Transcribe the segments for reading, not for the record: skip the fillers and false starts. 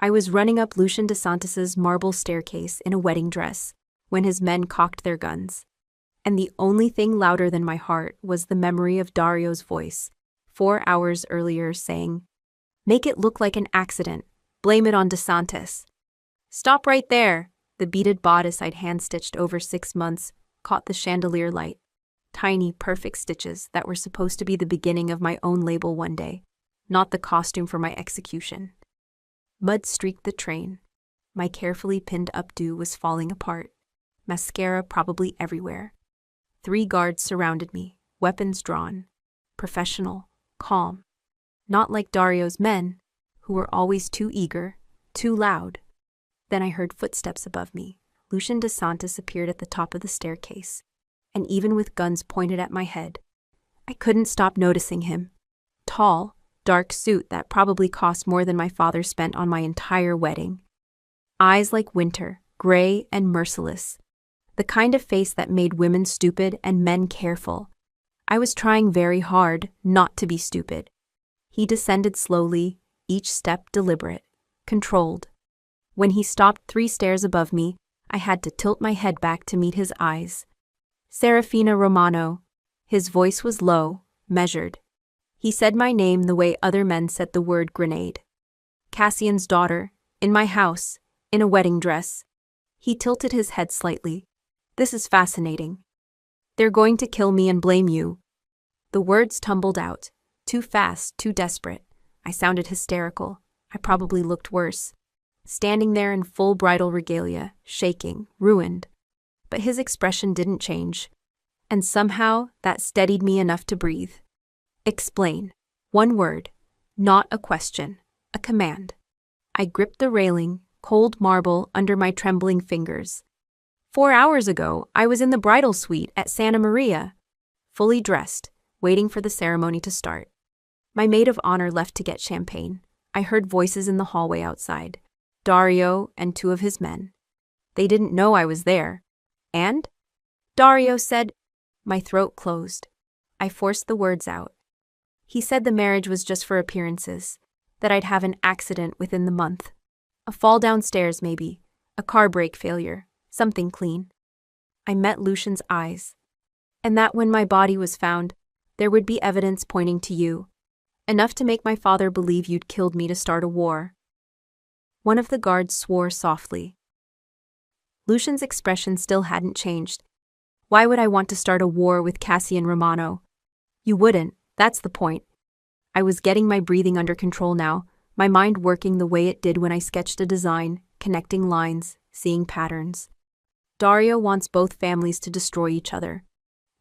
I was running up Lucian DeSantis's marble staircase in a wedding dress when his men cocked their guns. And the only thing louder than my heart was the memory of Dario's voice, 4 hours earlier, saying, "Make it look like an accident. Blame it on DeSantis." "Stop right there!" The beaded bodice I'd hand-stitched over 6 months caught the chandelier light. Tiny, perfect stitches that were supposed to be the beginning of my own label one day, not the costume for my execution. Mud streaked the train. My carefully pinned updo was falling apart. Mascara probably everywhere. 3 guards surrounded me, weapons drawn. Professional, calm. Not like Dario's men, who were always too eager, too loud. Then I heard footsteps above me. Lucian DeSantis appeared at the top of the staircase, and even with guns pointed at my head, I couldn't stop noticing him. Tall, dark suit that probably cost more than my father spent on my entire wedding. Eyes like winter, gray and merciless. The kind of face that made women stupid and men careful. I was trying very hard not to be stupid. He descended slowly, each step deliberate, controlled. When he stopped 3 stairs above me, I had to tilt my head back to meet his eyes. Serafina Romano. His voice was low, measured. He said my name the way other men said the word grenade. Cassian's daughter, in my house, in a wedding dress. He tilted his head slightly. "This is fascinating. They're going to kill me and blame you." The words tumbled out, too fast, too desperate. I sounded hysterical. I probably looked worse. Standing there in full bridal regalia, shaking, ruined. But his expression didn't change. And somehow that steadied me enough to breathe. "Explain." 1 word. Not a question. A command. I gripped the railing, cold marble under my trembling fingers. 4 hours ago, I was in the bridal suite at Santa Maria, fully dressed, waiting for the ceremony to start. My maid of honor left to get champagne. I heard voices in the hallway outside. Dario and 2 of his men. They didn't know I was there. And? Dario said... My throat closed. I forced the words out. He said the marriage was just for appearances, that I'd have an accident within the month. A fall downstairs, maybe. A car brake failure. Something clean. I met Lucian's eyes. And that when my body was found, there would be evidence pointing to you. Enough to make my father believe you'd killed me to start a war. One of the guards swore softly. Lucian's expression still hadn't changed. "Why would I want to start a war with Cassian Romano?" "You wouldn't, that's the point." I was getting my breathing under control now, my mind working the way it did when I sketched a design, connecting lines, seeing patterns. Dario wants both families to destroy each other.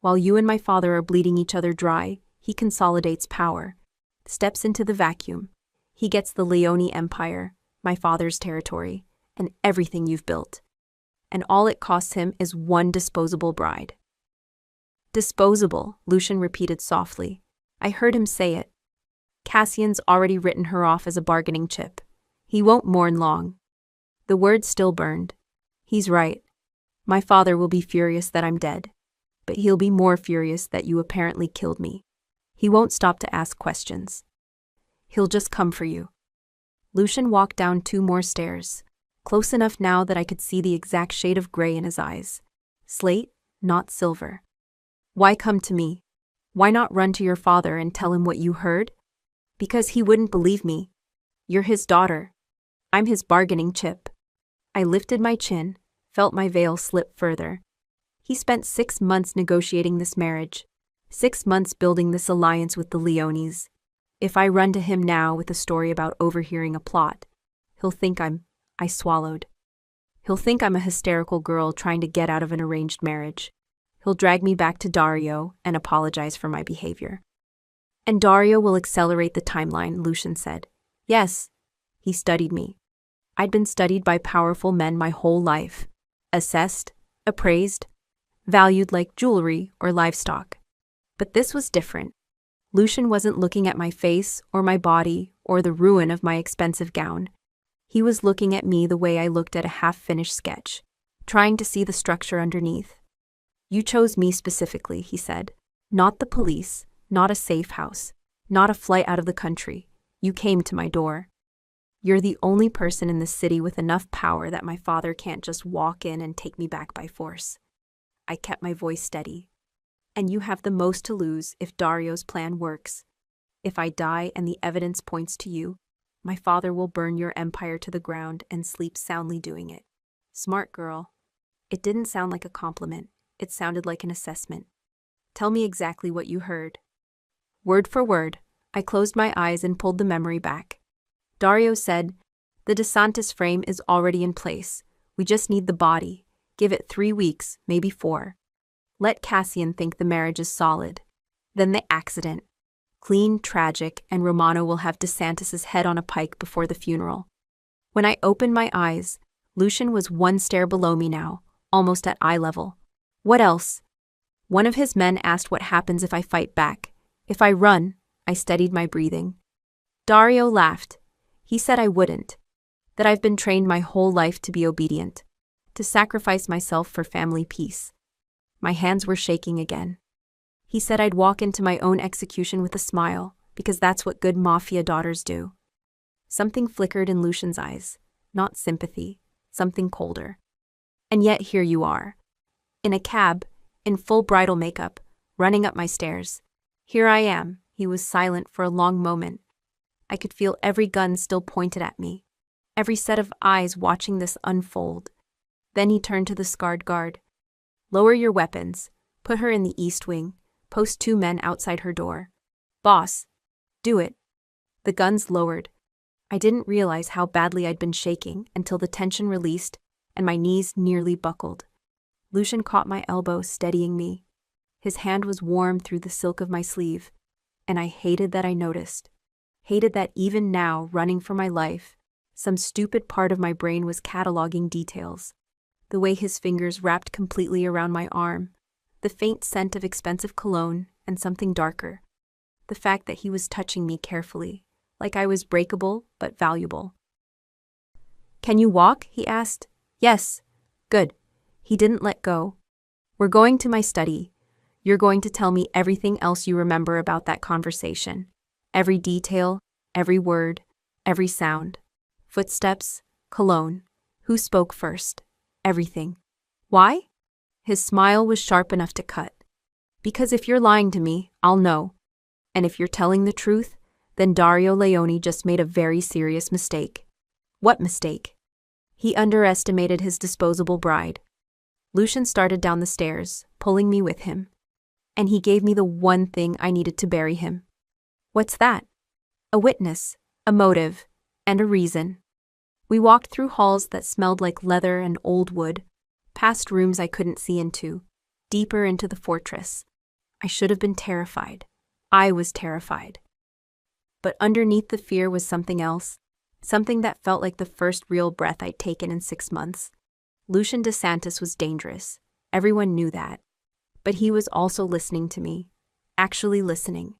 While you and my father are bleeding each other dry, he consolidates power, steps into the vacuum. He gets the Leone Empire, my father's territory, and everything you've built. And all it costs him is 1 disposable bride. "Disposable," Lucian repeated softly. I heard him say it. "Cassian's already written her off as a bargaining chip. He won't mourn long." The words still burned. He's right. My father will be furious that I'm dead. But he'll be more furious that you apparently killed me. He won't stop to ask questions. He'll just come for you. Lucian walked down 2 more stairs, close enough now that I could see the exact shade of gray in his eyes. Slate, not silver. "Why come to me? Why not run to your father and tell him what you heard?" "Because he wouldn't believe me. You're his daughter. I'm his bargaining chip." I lifted my chin, felt my veil slip further. He spent 6 months negotiating this marriage, 6 months building this alliance with the Leones. If I run to him now with a story about overhearing a plot, he'll think I swallowed. He'll think I'm a hysterical girl trying to get out of an arranged marriage. He'll drag me back to Dario and apologize for my behavior. "And Dario will accelerate the timeline," Lucian said. "Yes." He studied me. I'd been studied by powerful men my whole life. Assessed, appraised, valued like jewelry or livestock. But this was different. Lucian wasn't looking at my face or my body or the ruin of my expensive gown. He was looking at me the way I looked at a half-finished sketch, trying to see the structure underneath. "You chose me specifically," he said. "Not the police, not a safe house, not a flight out of the country. You came to my door." You're the only person in the city with enough power that my father can't just walk in and take me back by force. I kept my voice steady. And you have the most to lose if Dario's plan works. If I die and the evidence points to you, my father will burn your empire to the ground and sleep soundly doing it. Smart girl. It didn't sound like a compliment. It sounded like an assessment. Tell me exactly what you heard. Word for word, I closed my eyes and pulled the memory back. Dario said, "The DeSantis frame is already in place. We just need the body. Give it 3 weeks, maybe 4. Let Cassian think the marriage is solid. Then the accident. Clean, tragic, and Romano will have DeSantis' head on a pike before the funeral." When I opened my eyes, Lucian was 1 stair below me now, almost at eye level. What else? One of his men asked what happens if I fight back. If I run, I steadied my breathing. Dario laughed. He said I wouldn't. That I've been trained my whole life to be obedient. To sacrifice myself for family peace. My hands were shaking again. He said I'd walk into my own execution with a smile, because that's what good mafia daughters do. Something flickered in Lucian's eyes. Not sympathy, something colder. And yet here you are. In a cab, in full bridal makeup, running up my stairs. Here I am. He was silent for a long moment. I could feel every gun still pointed at me. Every set of eyes watching this unfold. Then he turned to the scarred guard. "Lower your weapons. Put her in the east wing. Post 2 men outside her door. Boss, do it." The guns lowered. I didn't realize how badly I'd been shaking until the tension released and my knees nearly buckled. Lucian caught my elbow, steadying me. His hand was warm through the silk of my sleeve, and I hated that I noticed. Hated that even now, running for my life, some stupid part of my brain was cataloging details. The way his fingers wrapped completely around my arm, the faint scent of expensive cologne, and something darker. The fact that he was touching me carefully, like I was breakable but valuable. "Can you walk?" he asked. "Yes." "Good." He didn't let go. "We're going to my study. You're going to tell me everything else you remember about that conversation. Every detail, every word, every sound. Footsteps, cologne, who spoke first, everything. Why?" His smile was sharp enough to cut. "Because if you're lying to me, I'll know. And if you're telling the truth, then Dario Leone just made a very serious mistake." "What mistake?" "He underestimated his disposable bride." Lucian started down the stairs, pulling me with him. "And he gave me the one thing I needed to bury him." "What's that?" "A witness, a motive, and a reason." We walked through halls that smelled like leather and old wood, past rooms I couldn't see into, deeper into the fortress. I should have been terrified. I was terrified. But underneath the fear was something else, something that felt like the first real breath I'd taken in 6 months. Lucian DeSantis was dangerous. Everyone knew that. But he was also listening to me. Actually listening.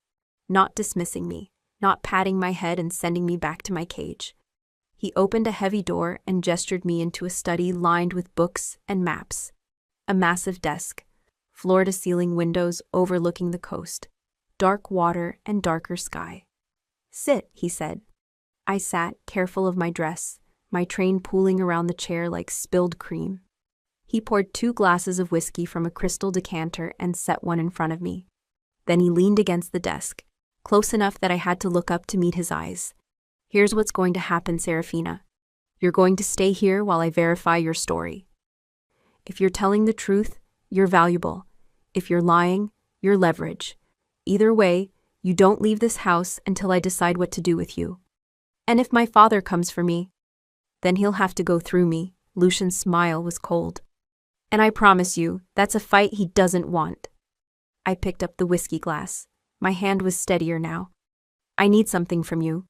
Not dismissing me. Not patting my head and sending me back to my cage. He opened a heavy door and gestured me into a study lined with books and maps. A massive desk. Floor-to-ceiling windows overlooking the coast. Dark water and darker sky. "Sit," he said. I sat, careful of my dress, my train pooling around the chair like spilled cream. He poured 2 glasses of whiskey from a crystal decanter and set one in front of me. Then he leaned against the desk, close enough that I had to look up to meet his eyes. "Here's what's going to happen, Serafina. You're going to stay here while I verify your story. If you're telling the truth, you're valuable. If you're lying, you're leverage. Either way, you don't leave this house until I decide what to do with you. And if my father comes for me, then he'll have to go through me." Lucian's smile was cold. "And I promise you, that's a fight he doesn't want." I picked up the whiskey glass. My hand was steadier now. "I need something from you."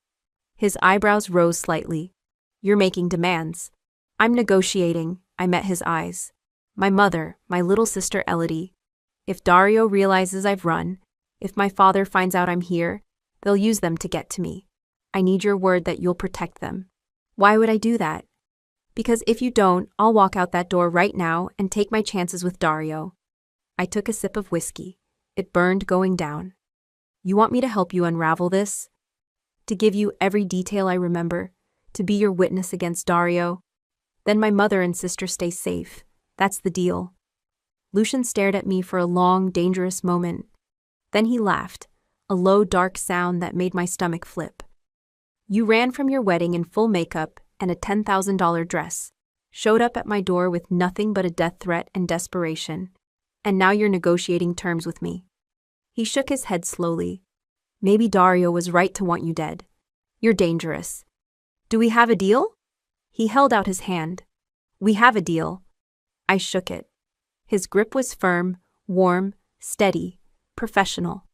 His eyebrows rose slightly. "You're making demands." "I'm negotiating." I met his eyes. "My mother, my little sister Elodie. If Dario realizes I've run, if my father finds out I'm here, they'll use them to get to me. I need your word that you'll protect them." "Why would I do that?" "Because if you don't, I'll walk out that door right now and take my chances with Dario." I took a sip of whiskey. It burned going down. "You want me to help you unravel this? To give you every detail I remember? To be your witness against Dario. Then my mother and sister stay safe. That's the deal. Lucian stared at me for a long, dangerous moment. Then he laughed, a low, dark sound that made my stomach flip. You ran from your wedding in full makeup and a $10,000 dress, showed up at my door with nothing but a death threat and desperation, and now you're negotiating terms with me. He shook his head slowly. Maybe Dario was right to want you dead. You're dangerous. Do we have a deal? He held out his hand. We have a deal. I shook it. His grip was firm, warm, steady, professional.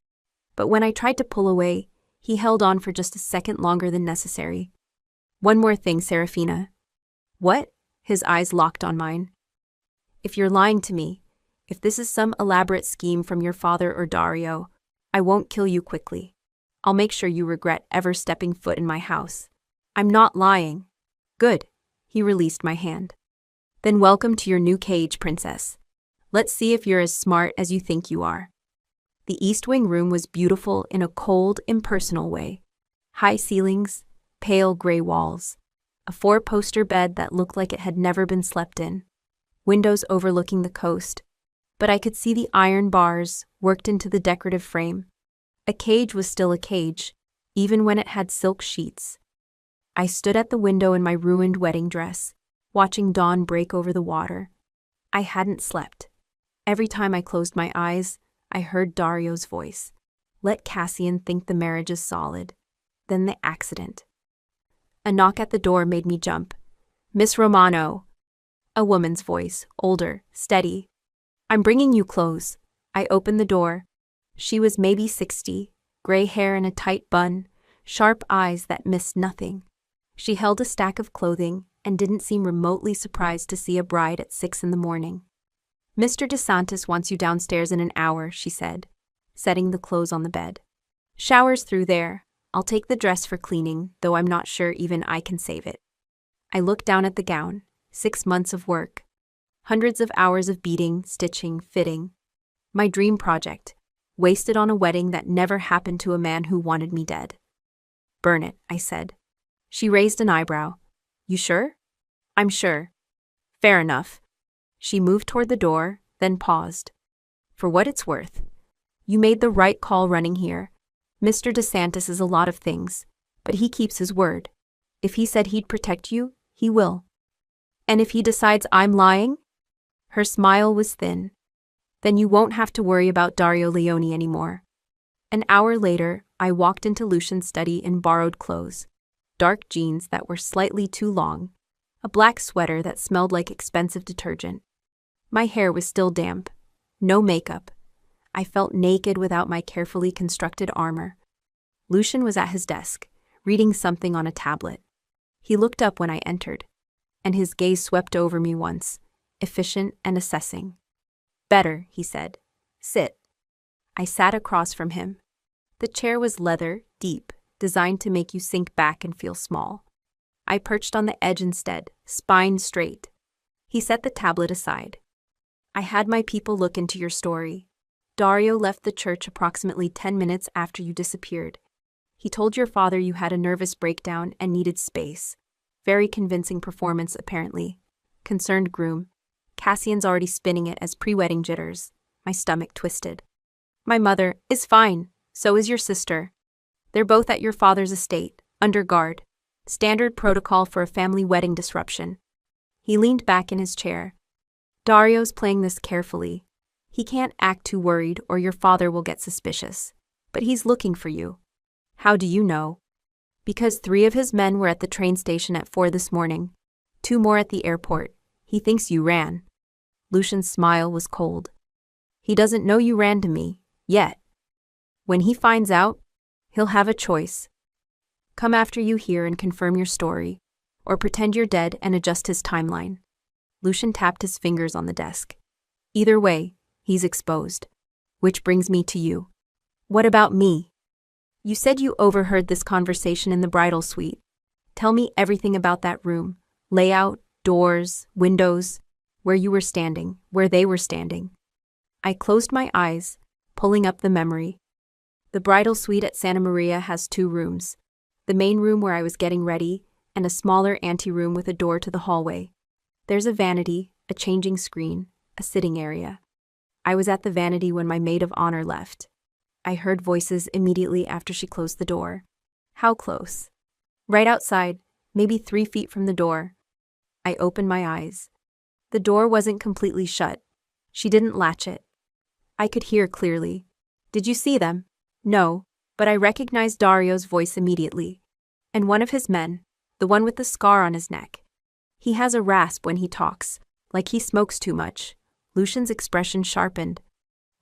But when I tried to pull away, he held on for just a second longer than necessary. One more thing, Serafina. What? His eyes locked on mine. If you're lying to me, if this is some elaborate scheme from your father or Dario, I won't kill you quickly. I'll make sure you regret ever stepping foot in my house. I'm not lying. Good. He released my hand. Then welcome to your new cage, princess. Let's see if you're as smart as you think you are. The East Wing room was beautiful in a cold, impersonal way. High ceilings, pale gray walls, a 4-poster bed that looked like it had never been slept in, windows overlooking the coast, but I could see the iron bars worked into the decorative frame. A cage was still a cage, even when it had silk sheets. I stood at the window in my ruined wedding dress, watching dawn break over the water. I hadn't slept. Every time I closed my eyes, I heard Dario's voice. Let Cassian think the marriage is solid. Then the accident. A knock at the door made me jump. Miss Romano. A woman's voice, older, steady. I'm bringing you clothes. I opened the door. She was maybe 60, gray hair in a tight bun, sharp eyes that missed nothing. She held a stack of clothing and didn't seem remotely surprised to see a bride at 6 in the morning. Mr. DeSantis wants you downstairs in an hour, she said, setting the clothes on the bed. Shower's through there. I'll take the dress for cleaning, though I'm not sure even I can save it. I looked down at the gown. 6 months of work. Hundreds of hours of beating, stitching, fitting. My dream project, wasted on a wedding that never happened to a man who wanted me dead. Burn it, I said. She raised an eyebrow. You sure? I'm sure. Fair enough. She moved toward the door, then paused. For what it's worth. You made the right call running here. Mr. DeSantis is a lot of things, but he keeps his word. If he said he'd protect you, he will. And if he decides I'm lying? Her smile was thin. Then you won't have to worry about Dario Leone anymore. An hour later, I walked into Lucian's study in borrowed clothes. Dark jeans that were slightly too long, a black sweater that smelled like expensive detergent. My hair was still damp. No makeup. I felt naked without my carefully constructed armor. Lucian was at his desk, reading something on a tablet. He looked up when I entered, and his gaze swept over me once, efficient and assessing. Better, he said. Sit. I sat across from him. The chair was leather, deep, designed to make you sink back and feel small. I perched on the edge instead, spine straight. He set the tablet aside. I had my people look into your story. Dario left the church approximately 10 minutes after you disappeared. He told your father you had a nervous breakdown and needed space. Very convincing performance, apparently. Concerned groom. Cassian's already spinning it as pre-wedding jitters. My stomach twisted. My mother is fine. So is your sister. They're both at your father's estate, under guard. Standard protocol for a family wedding disruption. He leaned back in his chair. Dario's playing this carefully. He can't act too worried or your father will get suspicious. But he's looking for you. How do you know? Because 3 of his men were at the train station at 4 this morning. 2 more at the airport. He thinks you ran. Lucian's smile was cold. He doesn't know you ran to me, yet. When he finds out, he'll have a choice. Come after you here and confirm your story, or pretend you're dead and adjust his timeline. Lucian tapped his fingers on the desk. Either way, he's exposed. Which brings me to you. What about me? You said you overheard this conversation in the bridal suite. Tell me everything about that room. Layout, doors, windows, where you were standing, where they were standing. I closed my eyes, pulling up the memory. The bridal suite at Santa Maria has 2 rooms. The main room where I was getting ready, and a smaller anteroom with a door to the hallway. There's a vanity, a changing screen, a sitting area. I was at the vanity when my maid of honor left. I heard voices immediately after she closed the door. How close? Right outside, maybe 3 feet from the door. I opened my eyes. The door wasn't completely shut. She didn't latch it. I could hear clearly. Did you see them? No, but I recognized Dario's voice immediately. And one of his men, the one with the scar on his neck. He has a rasp when he talks, like he smokes too much. Lucian's expression sharpened.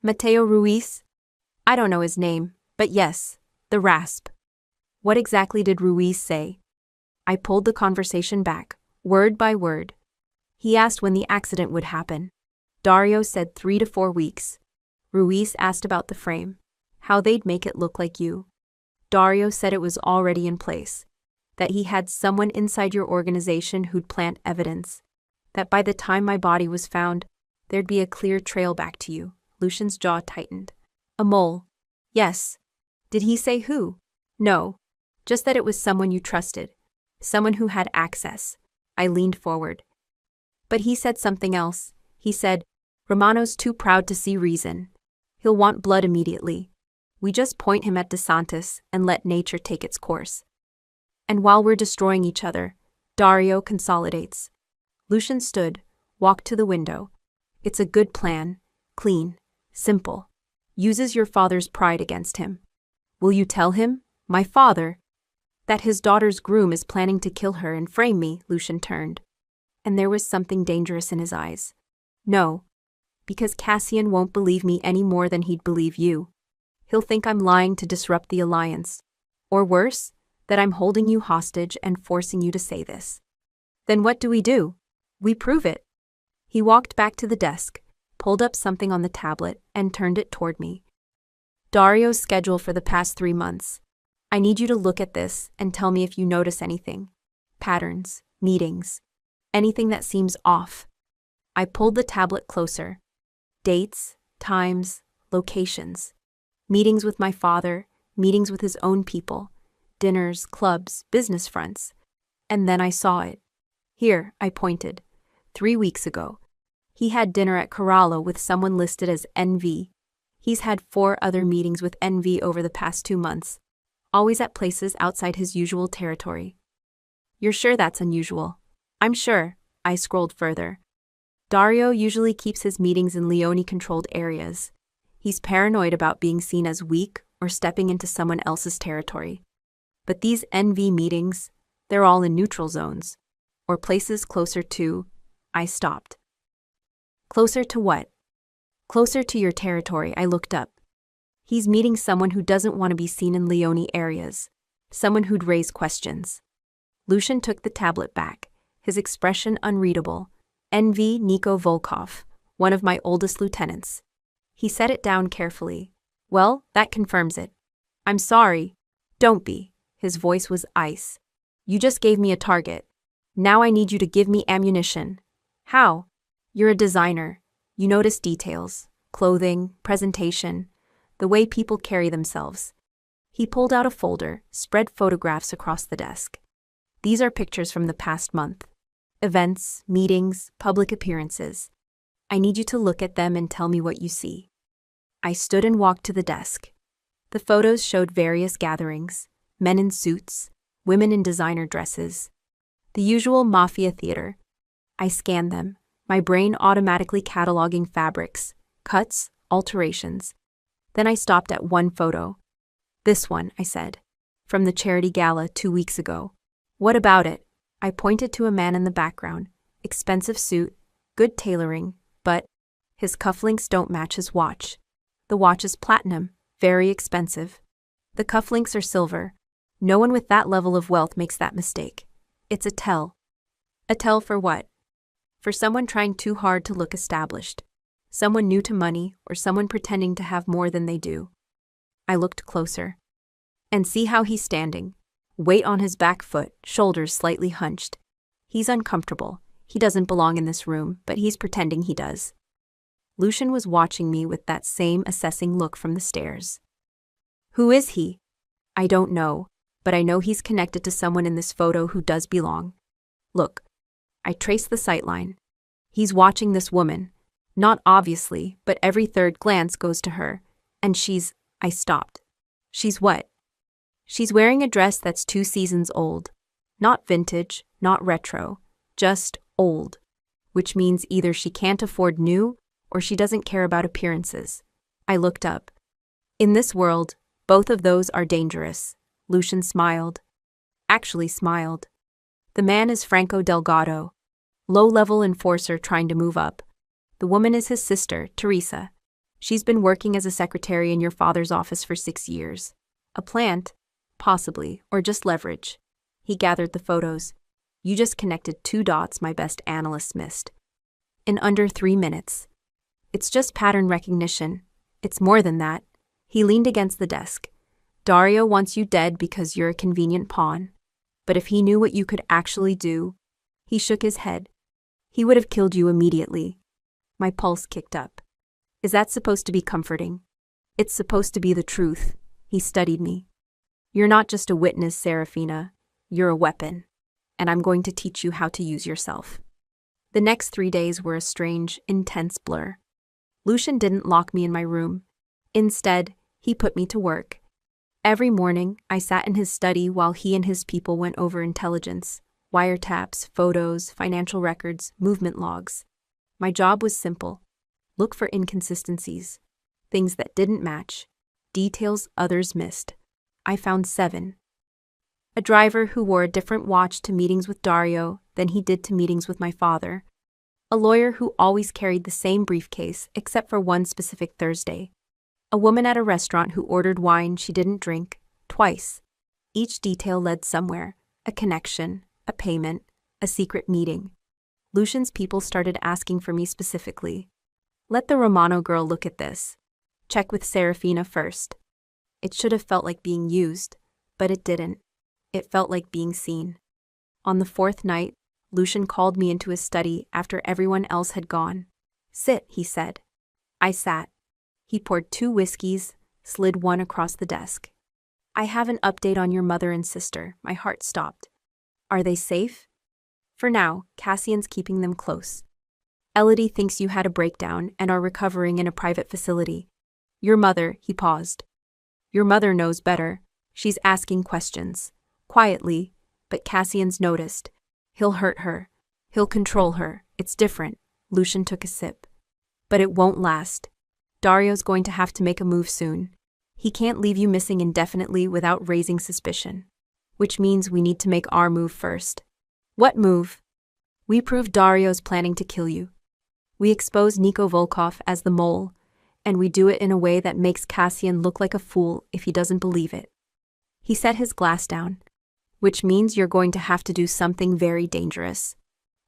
Mateo Ruiz? I don't know his name, but yes, the rasp. What exactly did Ruiz say? I pulled the conversation back, word by word. He asked when the accident would happen. Dario said 3 to 4 weeks. Ruiz asked about the frame, how they'd make it look like you. Dario said it was already in place, that he had someone inside your organization who'd plant evidence, that by the time my body was found, there'd be a clear trail back to you. Lucian's jaw tightened. A mole. Yes. Did he say who? No. Just that it was someone you trusted. Someone who had access. I leaned forward. But he said something else. He said, Romano's too proud to see reason. He'll want blood immediately. We just point him at DeSantis and let nature take its course. And while we're destroying each other, Dario consolidates. Lucian stood, walked to the window. It's a good plan. Clean. Simple. Uses your father's pride against him. Will you tell him, my father, that his daughter's groom is planning to kill her and frame me? Lucian turned. And there was something dangerous in his eyes. No. Because Cassian won't believe me any more than he'd believe you. He'll think I'm lying to disrupt the alliance. Or worse, that I'm holding you hostage and forcing you to say this. Then what do? We prove it. He walked back to the desk, pulled up something on the tablet, and turned it toward me. Dario's schedule for the past 3 months. I need you to look at this and tell me if you notice anything. Patterns, meetings, anything that seems off. I pulled the tablet closer. Dates, times, locations. Meetings with my father, meetings with his own people, dinners, clubs, business fronts. And then I saw it. Here, I pointed. 3 weeks ago. He had dinner at Corallo with someone listed as NV. He's had 4 other meetings with NV over the past 2 months, always at places outside his usual territory. You're sure that's unusual? I'm sure. I scrolled further. Dario usually keeps his meetings in Leone-controlled areas. He's paranoid about being seen as weak or stepping into someone else's territory. But these NV meetings, they're all in neutral zones, or places closer to. I stopped. Closer to what? Closer to your territory, I looked up. He's meeting someone who doesn't want to be seen in Leone areas, someone who'd raise questions. Lucian took the tablet back, his expression unreadable. NV Niko Volkov, one of my oldest lieutenants. He set it down carefully. Well, that confirms it. I'm sorry. Don't be. His voice was ice. You just gave me a target. Now I need you to give me ammunition. How? You're a designer. You notice details, clothing, presentation, the way people carry themselves. He pulled out a folder, spread photographs across the desk. These are pictures from the past month. Events, meetings, public appearances. I need you to look at them and tell me what you see. I stood and walked to the desk. The photos showed various gatherings, men in suits, women in designer dresses. The usual mafia theater. I scanned them, my brain automatically cataloging fabrics, cuts, alterations. Then I stopped at one photo. This one, I said, from the charity gala 2 weeks ago. What about it? I pointed to a man in the background, expensive suit, good tailoring, but his cufflinks don't match his watch. The watch is platinum, very expensive. The cufflinks are silver. No one with that level of wealth makes that mistake. It's a tell. A tell for what? For someone trying too hard to look established. Someone new to money or someone pretending to have more than they do. I looked closer. And see how he's standing. Weight on his back foot, shoulders slightly hunched. He's uncomfortable. He doesn't belong in this room, but he's pretending he does. Lucian was watching me with that same assessing look from the stairs. Who is he? I don't know. but I know he's connected to someone in this photo who does belong. Look, I traced the sightline. He's watching this woman. Not obviously, but every third glance goes to her. And I stopped. She's what? She's wearing a dress that's 2 seasons old. Not vintage, not retro, just old. Which means either she can't afford new, or she doesn't care about appearances. I looked up. In this world, both of those are dangerous. Lucian smiled. Actually smiled. The man is Franco Delgado, low-level enforcer trying to move up. The woman is his sister, Teresa. She's been working as a secretary in your father's office for 6 years. A plant? Possibly, or just leverage. He gathered the photos. You just connected 2 dots my best analysts missed. In under 3 minutes. It's just pattern recognition. It's more than that. He leaned against the desk. Dario wants you dead because you're a convenient pawn. But if he knew what you could actually do, he shook his head. He would have killed you immediately. My pulse kicked up. Is that supposed to be comforting? It's supposed to be the truth. He studied me. You're not just a witness, Serafina. You're a weapon. And I'm going to teach you how to use yourself. The next 3 days were a strange, intense blur. Lucian didn't lock me in my room. Instead, he put me to work. Every morning, I sat in his study while he and his people went over intelligence, wiretaps, photos, financial records, movement logs. My job was simple. Look for inconsistencies, things that didn't match, details others missed. I found 7. A driver who wore a different watch to meetings with Dario than he did to meetings with my father. A lawyer who always carried the same briefcase except for one specific Thursday. A woman at a restaurant who ordered wine she didn't drink, twice. Each detail led somewhere, a connection, a payment, a secret meeting. Lucian's people started asking for me specifically. Let the Romano girl look at this. Check with Serafina first. It should have felt like being used, but it didn't. It felt like being seen. On the 4th night, Lucian called me into his study after everyone else had gone. Sit, he said. I sat. He poured 2 whiskeys, slid one across the desk. I have an update on your mother and sister. My heart stopped. Are they safe? For now, Cassian's keeping them close. Elodie thinks you had a breakdown and are recovering in a private facility. Your mother, he paused. Your mother knows better. She's asking questions. Quietly, but Cassian's noticed. He'll hurt her. He'll control her. It's different. Lucian took a sip. But it won't last. Dario's going to have to make a move soon. He can't leave you missing indefinitely without raising suspicion. Which means we need to make our move first. What move? We prove Dario's planning to kill you. We expose Niko Volkov as the mole, and we do it in a way that makes Cassian look like a fool if he doesn't believe it. He set his glass down. Which means you're going to have to do something very dangerous.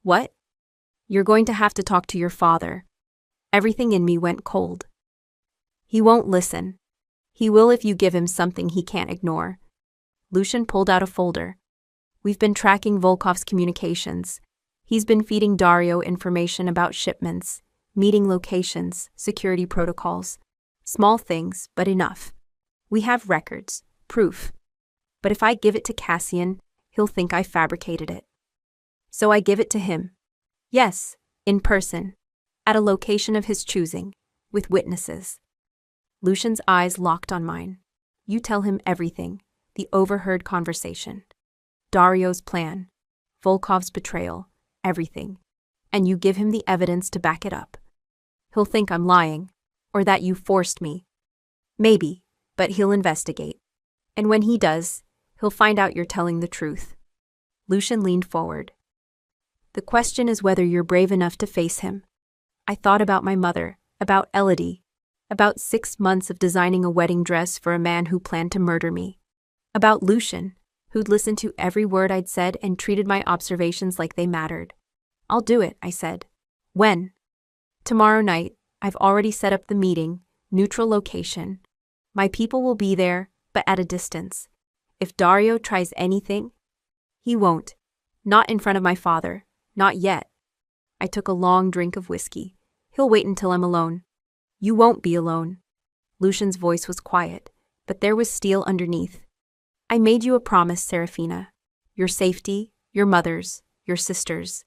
What? You're going to have to talk to your father. Everything in me went cold. He won't listen. He will if you give him something he can't ignore. Lucian pulled out a folder. We've been tracking Volkov's communications. He's been feeding Dario information about shipments, meeting locations, security protocols. Small things, but enough. We have records, proof. But if I give it to Cassian, he'll think I fabricated it. So I give it to him. Yes, in person, at a location of his choosing, with witnesses. Lucian's eyes locked on mine. You tell him everything, the overheard conversation. Dario's plan, Volkov's betrayal, everything. And you give him the evidence to back it up. He'll think I'm lying, or that you forced me. Maybe, but he'll investigate. And when he does, he'll find out you're telling the truth. Lucian leaned forward. The question is whether you're brave enough to face him. I thought about my mother, about Elodie, about 6 months of designing a wedding dress for a man who planned to murder me. About Lucian, who'd listened to every word I'd said and treated my observations like they mattered. I'll do it, I said. When? Tomorrow night. I've already set up the meeting, neutral location. My people will be there, but at a distance. If Dario tries anything, he won't. Not in front of my father. Not yet. I took a long drink of whiskey. He'll wait until I'm alone. You won't be alone. Lucian's voice was quiet, but there was steel underneath. I made you a promise, Serafina. Your safety, your mother's, your sister's.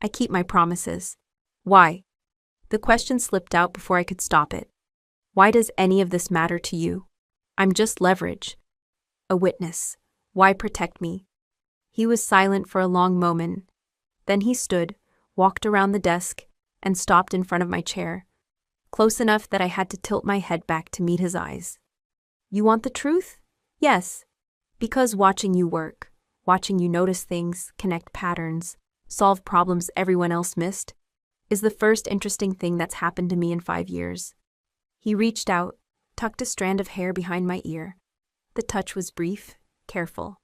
I keep my promises. Why? The question slipped out before I could stop it. Why does any of this matter to you? I'm just leverage. A witness. Why protect me? He was silent for a long moment. Then he stood, walked around the desk, and stopped in front of my chair, close enough that I had to tilt my head back to meet his eyes. You want the truth? Yes. Because watching you work, watching you notice things, connect patterns, solve problems everyone else missed, is the first interesting thing that's happened to me in 5 years. He reached out, tucked a strand of hair behind my ear. The touch was brief, careful.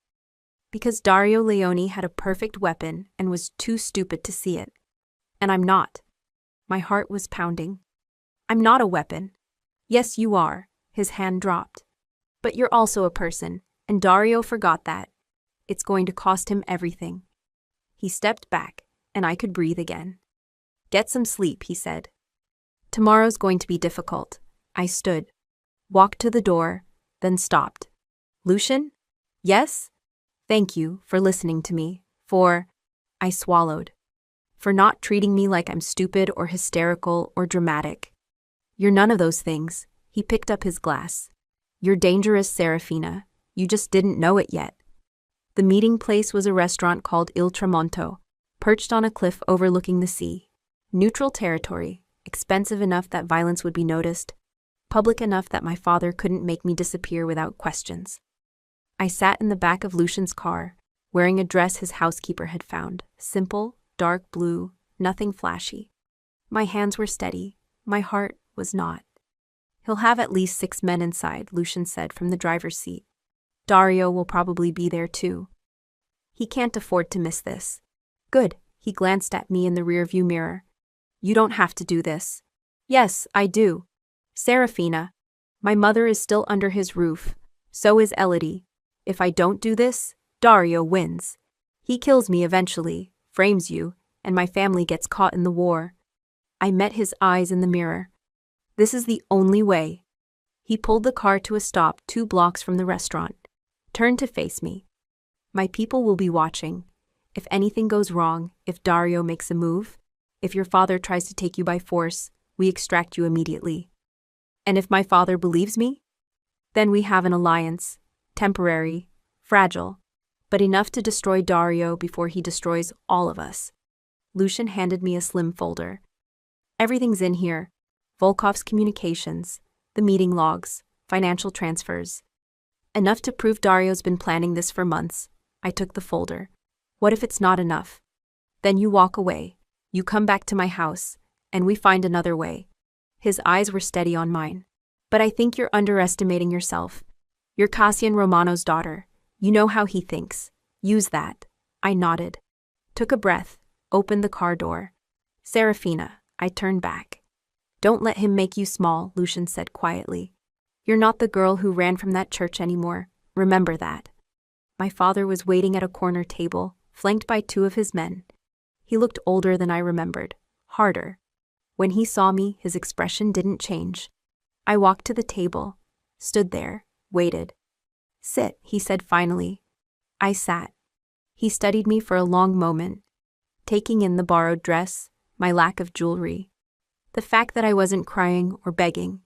Because Dario Leone had a perfect weapon and was too stupid to see it. And I'm not. My heart was pounding. I'm not a weapon. Yes, you are. His hand dropped. But you're also a person, and Dario forgot that. It's going to cost him everything. He stepped back, and I could breathe again. Get some sleep, he said. Tomorrow's going to be difficult. I stood, walked to the door, then stopped. Lucian? Yes? Thank you for listening to me, I swallowed. For not treating me like I'm stupid or hysterical or dramatic. You're none of those things. He picked up his glass. You're dangerous, Serafina. You just didn't know it yet. The meeting place was a restaurant called Il Tramonto, perched on a cliff overlooking the sea. Neutral territory, expensive enough that violence would be noticed, public enough that my father couldn't make me disappear without questions. I sat in the back of Lucian's car, wearing a dress his housekeeper had found, simple, dark blue, nothing flashy. My hands were steady, my heart was not. He'll have at least 6 men inside, Lucian said from the driver's seat. Dario will probably be there too. He can't afford to miss this. Good, he glanced at me in the rearview mirror. You don't have to do this. Yes, I do. Serafina. My mother is still under his roof. So is Elodie. If I don't do this, Dario wins. He kills me eventually, frames you, and my family gets caught in the war. I met his eyes in the mirror. This is the only way. He pulled the car to a stop 2 blocks from the restaurant, turned to face me. My people will be watching. If anything goes wrong, if Dario makes a move, if your father tries to take you by force, we extract you immediately. And if my father believes me? Then we have an alliance, temporary, fragile, but enough to destroy Dario before he destroys all of us. Lucian handed me a slim folder. Everything's in here. Volkov's communications, the meeting logs, financial transfers. Enough to prove Dario's been planning this for months. I took the folder. What if it's not enough? Then you walk away. You come back to my house, and we find another way. His eyes were steady on mine. But I think you're underestimating yourself. You're Cassian Romano's daughter. You know how he thinks. Use that. I nodded. Took a breath, opened the car door. Serafina, I turned back. Don't let him make you small, Lucian said quietly. You're not the girl who ran from that church anymore. Remember that. My father was waiting at a corner table, flanked by 2 of his men. He looked older than I remembered, harder. When he saw me, his expression didn't change. I walked to the table, stood there, waited. Sit, he said finally. I sat. He studied me for a long moment, taking in the borrowed dress, my lack of jewelry, the fact that I wasn't crying or begging.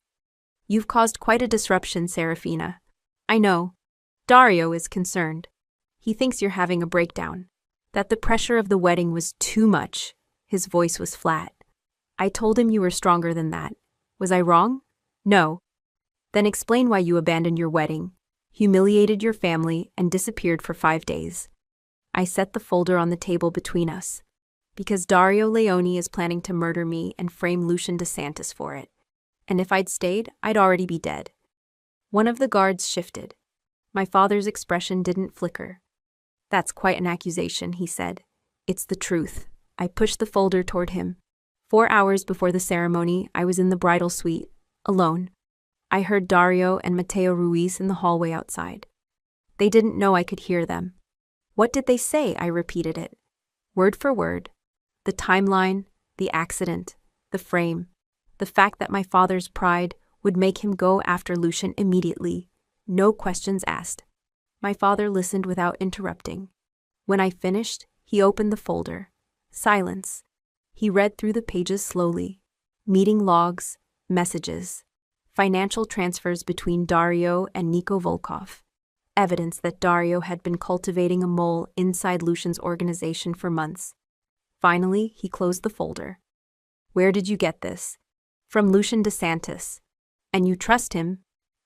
You've caused quite a disruption, Serafina. I know. Dario is concerned. He thinks you're having a breakdown, that the pressure of the wedding was too much. His voice was flat. I told him you were stronger than that. Was I wrong? No. Then explain why you abandoned your wedding, humiliated your family, and disappeared for 5 days. I set the folder on the table between us. Because Dario Leone is planning to murder me and frame Lucian DeSantis for it. And if I'd stayed, I'd already be dead. One of the guards shifted. My father's expression didn't flicker. That's quite an accusation, he said. It's the truth. I pushed the folder toward him. 4 hours before the ceremony, I was in the bridal suite, alone. I heard Dario and Mateo Ruiz in the hallway outside. They didn't know I could hear them. What did they say? I repeated it. Word for word. The timeline, the accident, the frame, the fact that my father's pride would make him go after Lucian immediately, no questions asked. My father listened without interrupting. When I finished, he opened the folder. Silence. He read through the pages slowly. Meeting logs, messages, financial transfers between Dario and Niko Volkov. Evidence that Dario had been cultivating a mole inside Lucian's organization for months. Finally, he closed the folder. Where did you get this? From Lucian DeSantis. And you trust him?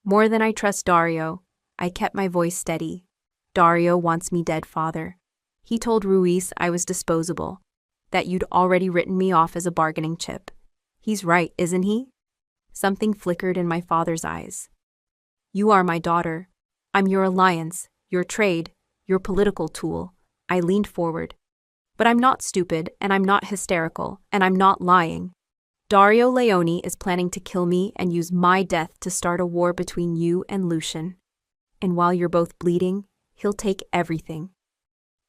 More than I trust Dario. I kept my voice steady. Dario wants me dead, father. He told Ruiz I was disposable, that you'd already written me off as a bargaining chip. He's right, isn't he? Something flickered in my father's eyes. You are my daughter. I'm your alliance, your trade, your political tool. I leaned forward. But I'm not stupid, and I'm not hysterical, and I'm not lying. Dario Leone is planning to kill me and use my death to start a war between you and Lucian. And while you're both bleeding, he'll take everything.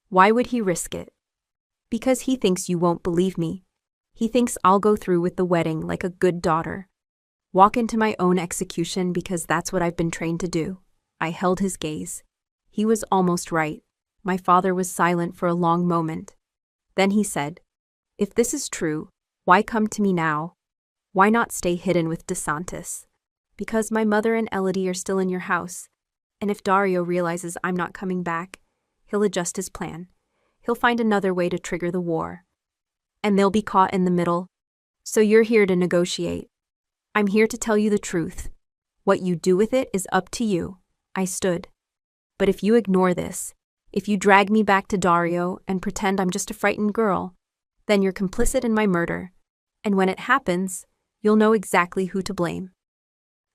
Why would he risk it? Because he thinks you won't believe me. He thinks I'll go through with the wedding like a good daughter. Walk into my own execution because that's what I've been trained to do. I held his gaze. He was almost right. My father was silent for a long moment. Then he said, if this is true, why come to me now? Why not stay hidden with DeSantis? Because my mother and Elodie are still in your house. And if Dario realizes I'm not coming back, he'll adjust his plan. He'll find another way to trigger the war. And they'll be caught in the middle. So you're here to negotiate. I'm here to tell you the truth. What you do with it is up to you. I stood. But if you ignore this, if you drag me back to Dario and pretend I'm just a frightened girl, then you're complicit in my murder. And when it happens, you'll know exactly who to blame.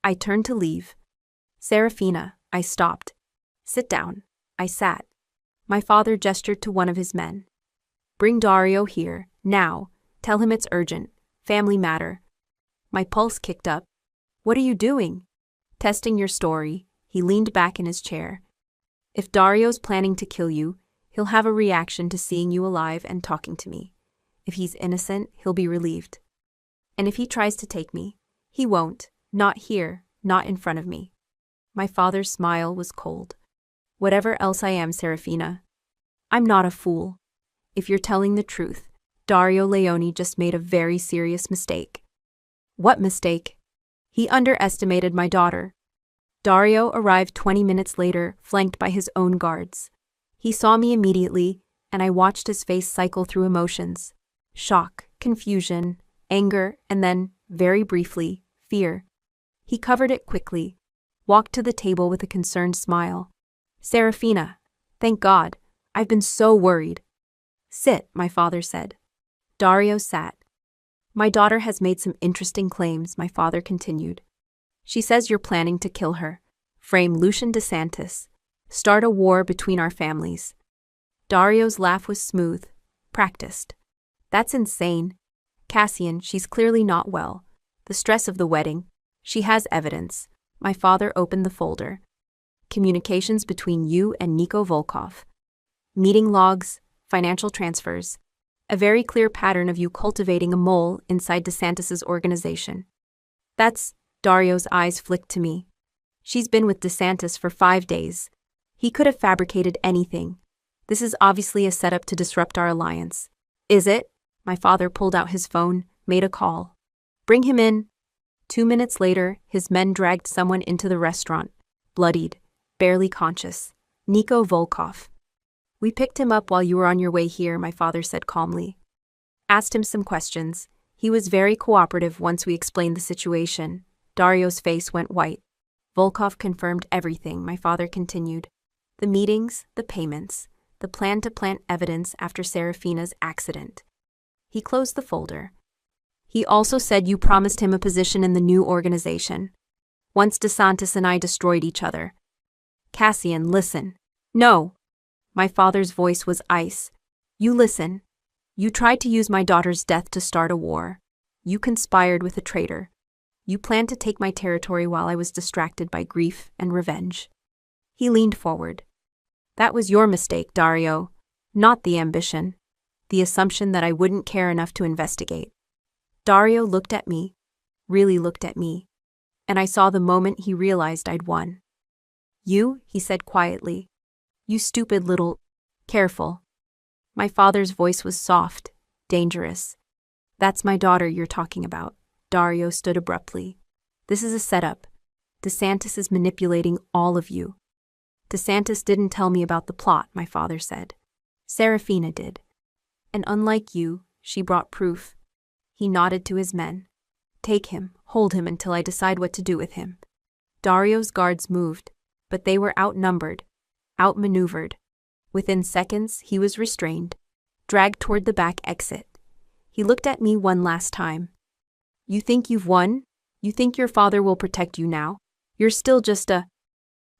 I turned to leave. Serafina, I stopped. Sit down. I sat. My father gestured to one of his men. Bring Dario here, now. Tell him it's urgent. Family matter. My pulse kicked up. What are you doing? Testing your story. He leaned back in his chair. If Dario's planning to kill you, he'll have a reaction to seeing you alive and talking to me. If he's innocent, he'll be relieved. And if he tries to take me, he won't. Not here, not in front of me. My father's smile was cold. Whatever else I am, Serafina, I'm not a fool. If you're telling the truth, Dario Leone just made a very serious mistake. What mistake? He underestimated my daughter. Dario arrived 20 minutes later, flanked by his own guards. He saw me immediately, and I watched his face cycle through emotions. Shock, confusion, anger, and then, very briefly, fear. He covered it quickly, walked to the table with a concerned smile. Serafina, thank God. I've been so worried. Sit, my father said. Dario sat. My daughter has made some interesting claims, my father continued. She says you're planning to kill her, frame Lucian DeSantis, start a war between our families. Dario's laugh was smooth, practiced. That's insane. Cassian, she's clearly not well. The stress of the wedding. She has evidence. My father opened the folder. Communications between you and Niko Volkov. Meeting logs, financial transfers. A very clear pattern of you cultivating a mole inside DeSantis' organization. Dario's eyes flicked to me. She's been with DeSantis for 5 days. He could have fabricated anything. This is obviously a setup to disrupt our alliance. Is it? My father pulled out his phone, made a call. Bring him in. 2 minutes later, his men dragged someone into the restaurant, bloodied, barely conscious. Niko Volkov. We picked him up while you were on your way here, my father said calmly. Asked him some questions. He was very cooperative once we explained the situation. Dario's face went white. Volkov confirmed everything, my father continued. The meetings, the payments, the plan to plant evidence after Serafina's accident. He closed the folder. He also said you promised him a position in the new organization. Once DeSantis and I destroyed each other. Cassian, listen. No. My father's voice was ice. You listen. You tried to use my daughter's death to start a war. You conspired with a traitor. You planned to take my territory while I was distracted by grief and revenge. He leaned forward. That was your mistake, Dario. Not the ambition. The assumption that I wouldn't care enough to investigate. Dario looked at me, really looked at me, and I saw the moment he realized I'd won. You, he said quietly, You stupid little... Careful. My father's voice was soft, dangerous. That's my daughter you're talking about. Dario stood abruptly. This is a setup. DeSantis is manipulating all of you. DeSantis didn't tell me about the plot, my father said. Serafina did. And unlike you, she brought proof. He nodded to his men. Take him, hold him until I decide what to do with him. Dario's guards moved, but they were outnumbered, outmaneuvered. Within seconds, he was restrained, dragged toward the back exit. He looked at me one last time. You think you've won? You think your father will protect you now? You're still just a...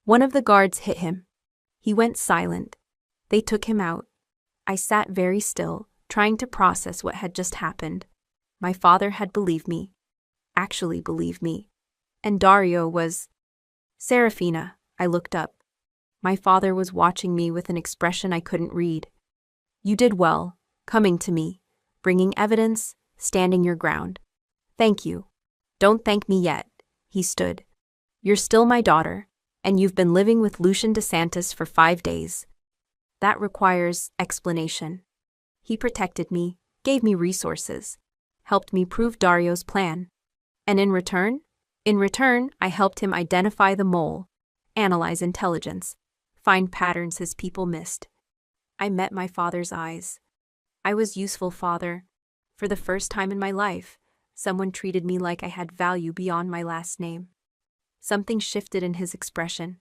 One of the guards hit him. He went silent. They took him out. I sat very still, trying to process what had just happened. My father had believed me. Actually believed me. And Dario was... Serafina, I looked up. My father was watching me with an expression I couldn't read. You did well, coming to me, bringing evidence, standing your ground. Thank you. Don't thank me yet. He stood. You're still my daughter, and you've been living with Lucian DeSantis for 5 days. That requires explanation. He protected me, gave me resources, helped me prove Dario's plan. And in return, I helped him identify the mole, analyze intelligence, find patterns his people missed. I met my father's eyes. I was useful, father. For the first time in my life, someone treated me like I had value beyond my last name. Something shifted in his expression.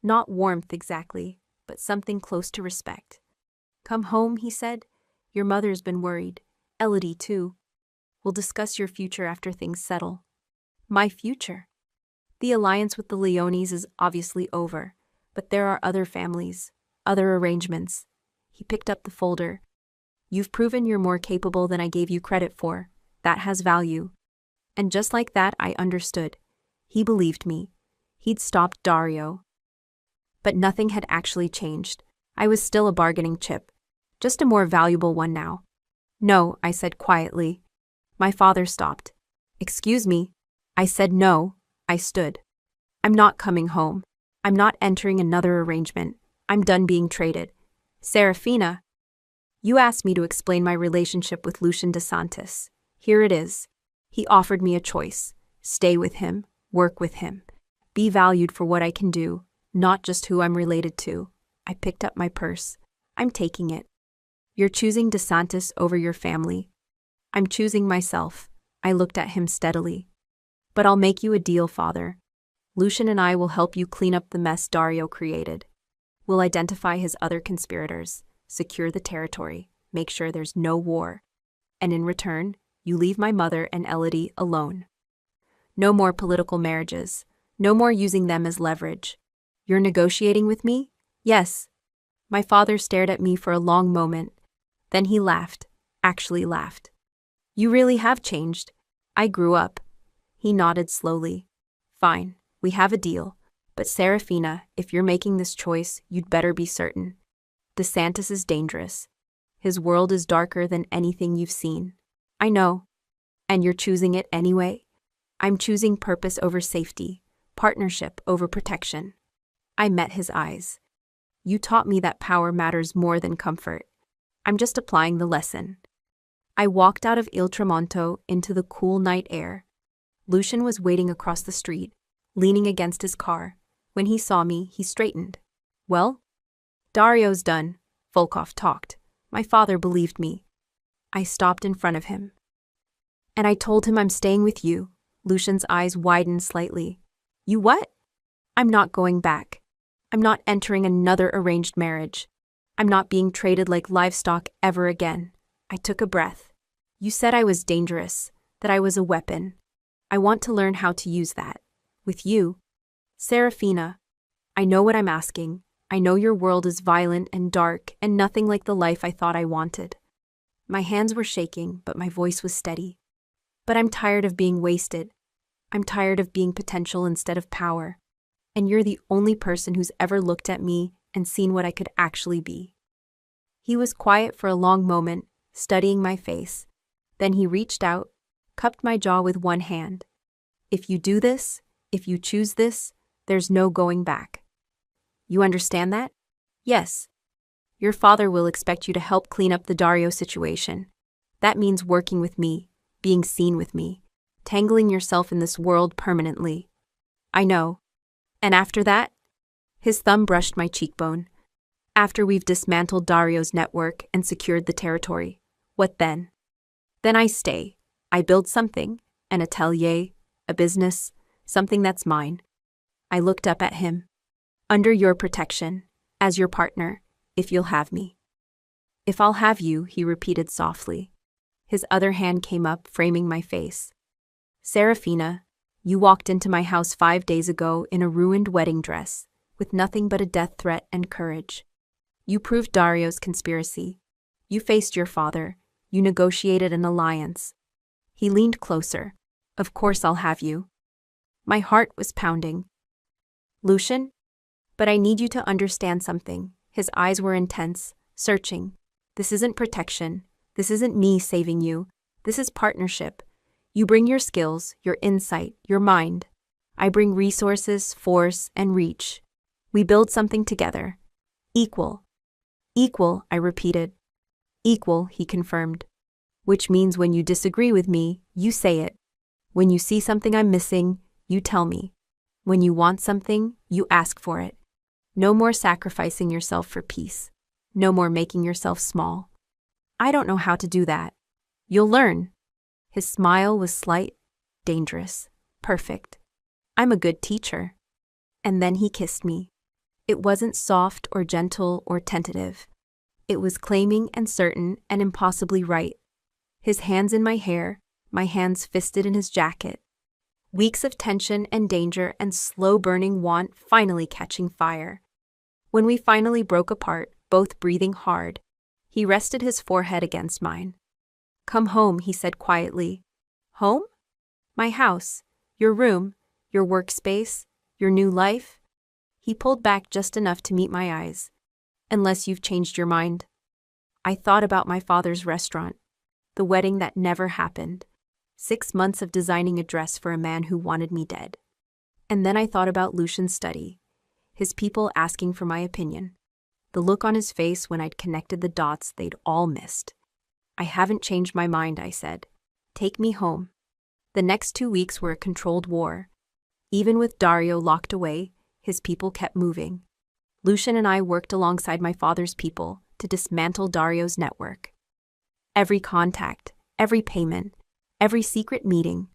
Not warmth exactly, but something close to respect. Come home, he said. Your mother's been worried. Elodie, too. We'll discuss your future after things settle. My future? The alliance with the Leones is obviously over, but there are other families, other arrangements. He picked up the folder. You've proven you're more capable than I gave you credit for. That has value. And just like that, I understood. He believed me. He'd stopped Dario. But nothing had actually changed. I was still a bargaining chip. Just a more valuable one now. No, I said quietly. My father stopped. Excuse me. I said no. I stood. I'm not coming home. I'm not entering another arrangement. I'm done being traded. Serafina. You asked me to explain my relationship with Lucian DeSantis. Here it is. He offered me a choice. Stay with him, work with him, be valued for what I can do, not just who I'm related to. I picked up my purse. I'm taking it. You're choosing DeSantis over your family. I'm choosing myself. I looked at him steadily. But I'll make you a deal, father. Lucian and I will help you clean up the mess Dario created. We'll identify his other conspirators, secure the territory, make sure there's no war. And in return, you leave my mother and Elodie alone. No more political marriages. No more using them as leverage. You're negotiating with me? Yes. My father stared at me for a long moment. Then he laughed, actually laughed. You really have changed. I grew up. He nodded slowly. Fine, we have a deal. But Serafina, if you're making this choice, you'd better be certain. DeSantis is dangerous. His world is darker than anything you've seen. I know. And you're choosing it anyway? I'm choosing purpose over safety, partnership over protection. I met his eyes. You taught me that power matters more than comfort. I'm just applying the lesson. I walked out of Il Tramonto into the cool night air. Lucian was waiting across the street, leaning against his car. When he saw me, he straightened. Well? Dario's done, Volkov talked. My father believed me. I stopped in front of him. And I told him I'm staying with you. Lucian's eyes widened slightly. You what? I'm not going back. I'm not entering another arranged marriage. I'm not being traded like livestock ever again. I took a breath. You said I was dangerous, that I was a weapon. I want to learn how to use that. With you. Serafina, I know what I'm asking. I know your world is violent and dark and nothing like the life I thought I wanted. My hands were shaking, but my voice was steady. But I'm tired of being wasted. I'm tired of being potential instead of power. And you're the only person who's ever looked at me and seen what I could actually be. He was quiet for a long moment, studying my face. Then he reached out, cupped my jaw with one hand. If you do this, if you choose this, there's no going back. You understand that? Yes. Your father will expect you to help clean up the Dario situation. That means working with me, being seen with me, tangling yourself in this world permanently. I know. And after that? His thumb brushed my cheekbone. After we've dismantled Dario's network and secured the territory, what then? Then I stay. I build something, an atelier, a business, something that's mine. I looked up at him. Under your protection, as your partner, if you'll have me. If I'll have you, he repeated softly. His other hand came up, framing my face. Serafina, you walked into my house 5 days ago in a ruined wedding dress, with nothing but a death threat and courage. You proved Dario's conspiracy. You faced your father. You negotiated an alliance. He leaned closer. Of course I'll have you. My heart was pounding. Lucian? But I need you to understand something. His eyes were intense, searching. This isn't protection. This isn't me saving you. This is partnership. You bring your skills, your insight, your mind. I bring resources, force, and reach. We build something together. Equal. Equal, I repeated. Equal, he confirmed. Which means when you disagree with me, you say it. When you see something I'm missing, you tell me. When you want something, you ask for it. No more sacrificing yourself for peace. No more making yourself small. I don't know how to do that. You'll learn. His smile was slight, dangerous, perfect. I'm a good teacher. And then he kissed me. It wasn't soft or gentle or tentative. It was claiming and certain and impossibly right. His hands in my hair, my hands fisted in his jacket. Weeks of tension and danger and slow-burning want finally catching fire. When we finally broke apart, both breathing hard, he rested his forehead against mine. Come home, he said quietly. Home? My house, your room, your workspace, your new life. He pulled back just enough to meet my eyes. Unless you've changed your mind. I thought about my father's restaurant, the wedding that never happened, 6 months of designing a dress for a man who wanted me dead. And then I thought about Lucian's study, his people asking for my opinion, the look on his face when I'd connected the dots they'd all missed. I haven't changed my mind, I said. Take me home. The next 2 weeks were a controlled war. Even with Dario locked away, his people kept moving. Lucian and I worked alongside my father's people to dismantle Dario's network. Every contact, every payment, every secret meeting.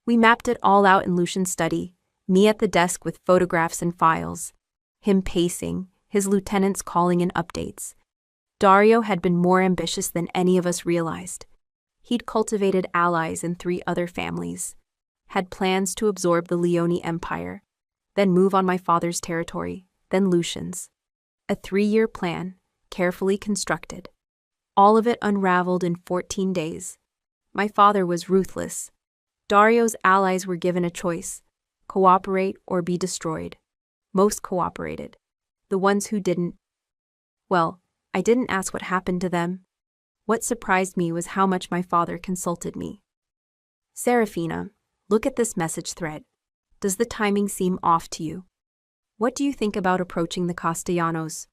We mapped it all out in Lucian's study, me at the desk with photographs and files, him pacing, his lieutenants calling in updates. Dario had been more ambitious than any of us realized. He'd cultivated allies in 3 other families, had plans to absorb the Leone Empire, then move on my father's territory, then Lucian's. A 3-year plan, carefully constructed. All of it unraveled in 14 days. My father was ruthless. Dario's allies were given a choice: cooperate or be destroyed. Most cooperated. The ones who didn't, well, I didn't ask what happened to them. What surprised me was how much my father consulted me. Serafina, look at this message thread. Does the timing seem off to you? What do you think about approaching the Castellanos?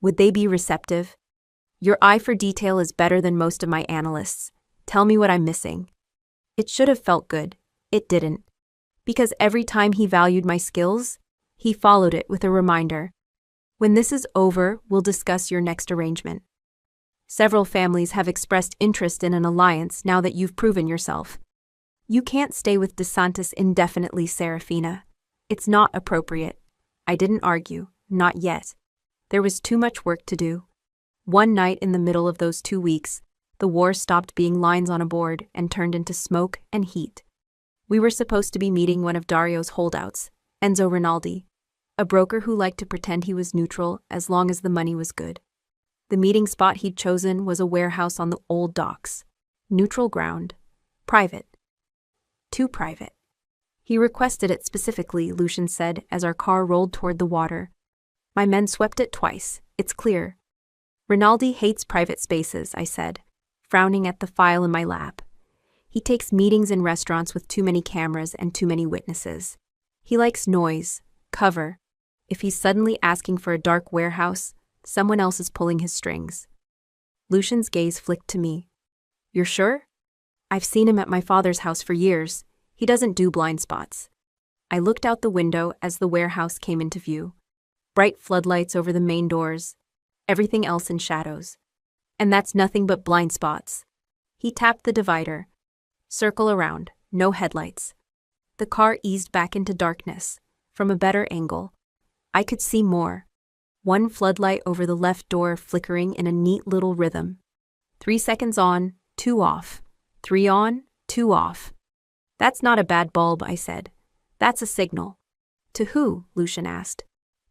Would they be receptive? Your eye for detail is better than most of my analysts. Tell me what I'm missing. It should have felt good. It didn't. Because every time he valued my skills, he followed it with a reminder. When this is over, we'll discuss your next arrangement. Several families have expressed interest in an alliance now that you've proven yourself. You can't stay with DeSantis indefinitely, Serafina. It's not appropriate. I didn't argue, not yet. There was too much work to do. One night in the middle of those 2 weeks, the war stopped being lines on a board and turned into smoke and heat. We were supposed to be meeting one of Dario's holdouts, Enzo Rinaldi, a broker who liked to pretend he was neutral as long as the money was good. The meeting spot he'd chosen was a warehouse on the old docks. Neutral ground. Private. Too private. He requested it specifically, Lucian said as our car rolled toward the water. My men swept it twice, it's clear. Rinaldi hates private spaces, I said, frowning at the file in my lap. He takes meetings in restaurants with too many cameras and too many witnesses. He likes noise, cover. If he's suddenly asking for a dark warehouse, Someone else is pulling his strings. Lucian's gaze flicked to me. You're sure? I've seen him at my father's house for years. He doesn't do blind spots. I looked out the window as the warehouse came into view. Bright floodlights over the main doors. Everything else in shadows. And that's nothing but blind spots. He tapped the divider. Circle around, no headlights. The car eased back into darkness. From a better angle, I could see more. One floodlight over the left door flickering in a neat little rhythm. 3 seconds on, 2 off. 3 on, 2 off. That's not a bad bulb, I said. That's a signal. To who? Lucian asked.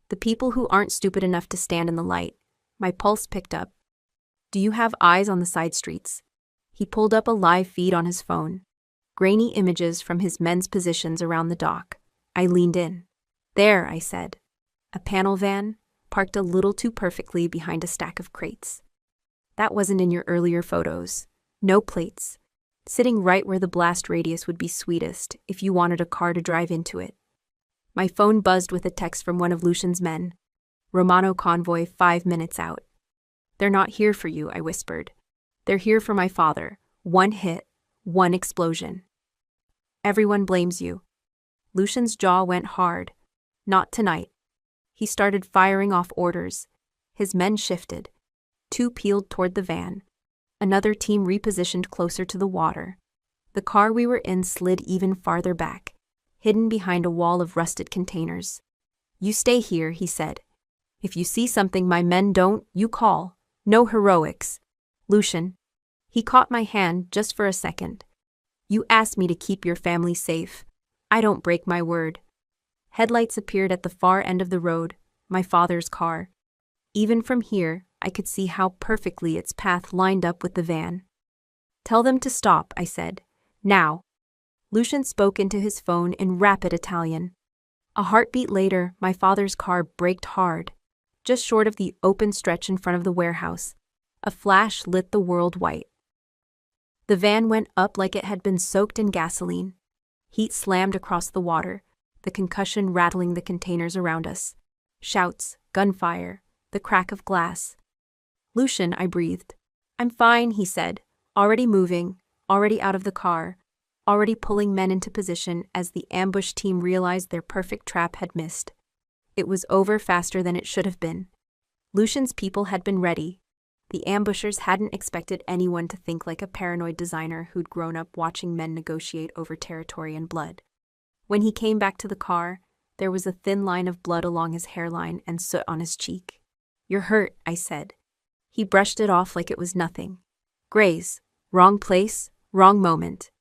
The people who aren't stupid enough to stand in the light. My pulse picked up. Do you have eyes on the side streets? He pulled up a live feed on his phone. Grainy images from his men's positions around the dock. I leaned in. There, I said. A panel van, parked a little too perfectly behind a stack of crates. That wasn't in your earlier photos. No plates. Sitting right where the blast radius would be sweetest if you wanted a car to drive into it. My phone buzzed with a text from one of Lucian's men. Romano convoy 5 minutes out. They're not here for you, I whispered. They're here for my father. 1 hit, 1 explosion. Everyone blames you. Lucian's jaw went hard. Not tonight. He started firing off orders. His men shifted. 2 peeled toward the van. Another team repositioned closer to the water. The car we were in slid even farther back, hidden behind a wall of rusted containers. You stay here, he said. If you see something my men don't, you call. No heroics. Lucian. He caught my hand just for a second. You asked me to keep your family safe. I don't break my word. Headlights appeared at the far end of the road, my father's car. Even from here, I could see how perfectly its path lined up with the van. Tell them to stop, I said. Now. Lucian spoke into his phone in rapid Italian. A heartbeat later, my father's car braked hard, just short of the open stretch in front of the warehouse. A flash lit the world white. The van went up like it had been soaked in gasoline. Heat slammed across the water, the concussion rattling the containers around us. Shouts, gunfire, the crack of glass. Lucian, I breathed. I'm fine, he said, already moving, already out of the car, already pulling men into position as the ambush team realized their perfect trap had missed. It was over faster than it should have been. Lucian's people had been ready. The ambushers hadn't expected anyone to think like a paranoid designer who'd grown up watching men negotiate over territory and blood. When he came back to the car, there was a thin line of blood along his hairline and soot on his cheek. You're hurt, I said. He brushed it off like it was nothing. Graze. Wrong place, wrong moment.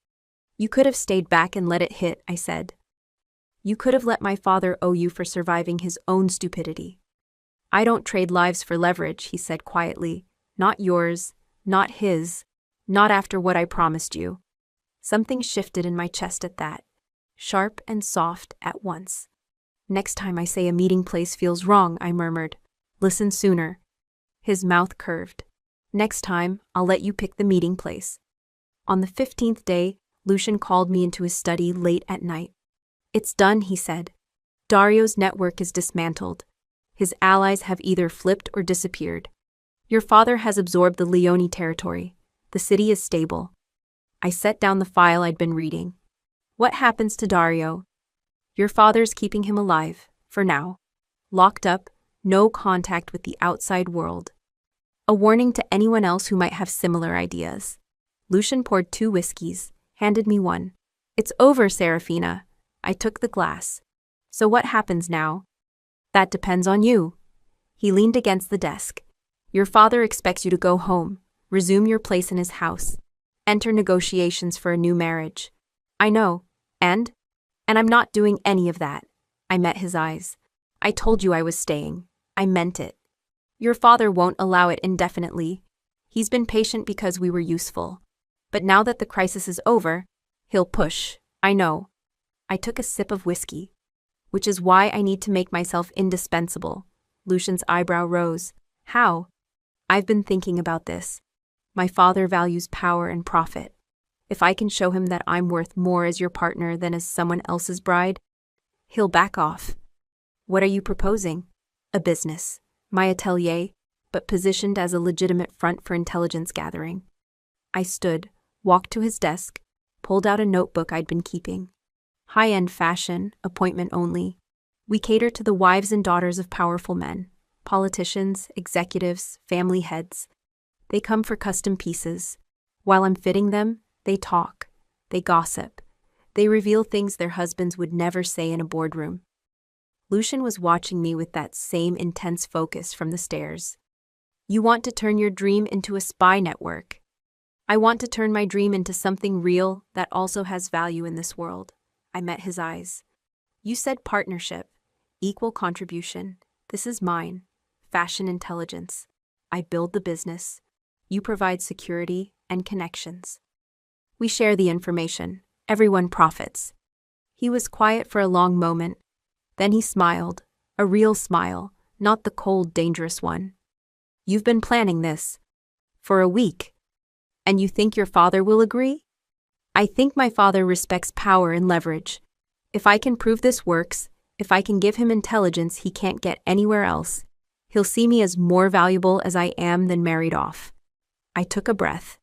You could have stayed back and let it hit, I said. You could have let my father owe you for surviving his own stupidity. I don't trade lives for leverage, he said quietly. Not yours, not his, not after what I promised you. Something shifted in my chest at that, sharp and soft at once. Next time I say a meeting place feels wrong, I murmured. Listen sooner. His mouth curved. Next time, I'll let you pick the meeting place. On the 15th day, Lucian called me into his study late at night. It's done, he said. Dario's network is dismantled. His allies have either flipped or disappeared. Your father has absorbed the Leone territory. The city is stable. I set down the file I'd been reading. What happens to Dario? Your father's keeping him alive, for now. Locked up, no contact with the outside world. A warning to anyone else who might have similar ideas. Lucian poured 2 whiskeys, handed me one. It's over, Serafina. I took the glass. So what happens now? That depends on you. He leaned against the desk. Your father expects you to go home, resume your place in his house, enter negotiations for a new marriage. I know, and I'm not doing any of that. I met his eyes. I told you I was staying. I meant it. Your father won't allow it indefinitely. He's been patient because we were useful. But now that the crisis is over, he'll push. I know. I took a sip of whiskey. Which is why I need to make myself indispensable. Lucian's eyebrow rose. How? I've been thinking about this. My father values power and profit. If I can show him that I'm worth more as your partner than as someone else's bride, he'll back off. What are you proposing? A business. My atelier, but positioned as a legitimate front for intelligence gathering. I stood, walked to his desk, pulled out a notebook I'd been keeping. High-end fashion, appointment only. We cater to the wives and daughters of powerful men, politicians, executives, family heads. They come for custom pieces. While I'm fitting them, they talk. They gossip. They reveal things their husbands would never say in a boardroom. Lucian was watching me with that same intense focus from the stairs. You want to turn your dream into a spy network. I want to turn my dream into something real that also has value in this world. I met his eyes. You said partnership, equal contribution. This is mine. Fashion intelligence. I build the business. You provide security and connections. We share the information. Everyone profits. He was quiet for a long moment. Then he smiled, a real smile, not the cold, dangerous one. You've been planning this for a week. And you think your father will agree? I think my father respects power and leverage. If I can prove this works, if I can give him intelligence he can't get anywhere else, he'll see me as more valuable as I am than married off. I took a breath.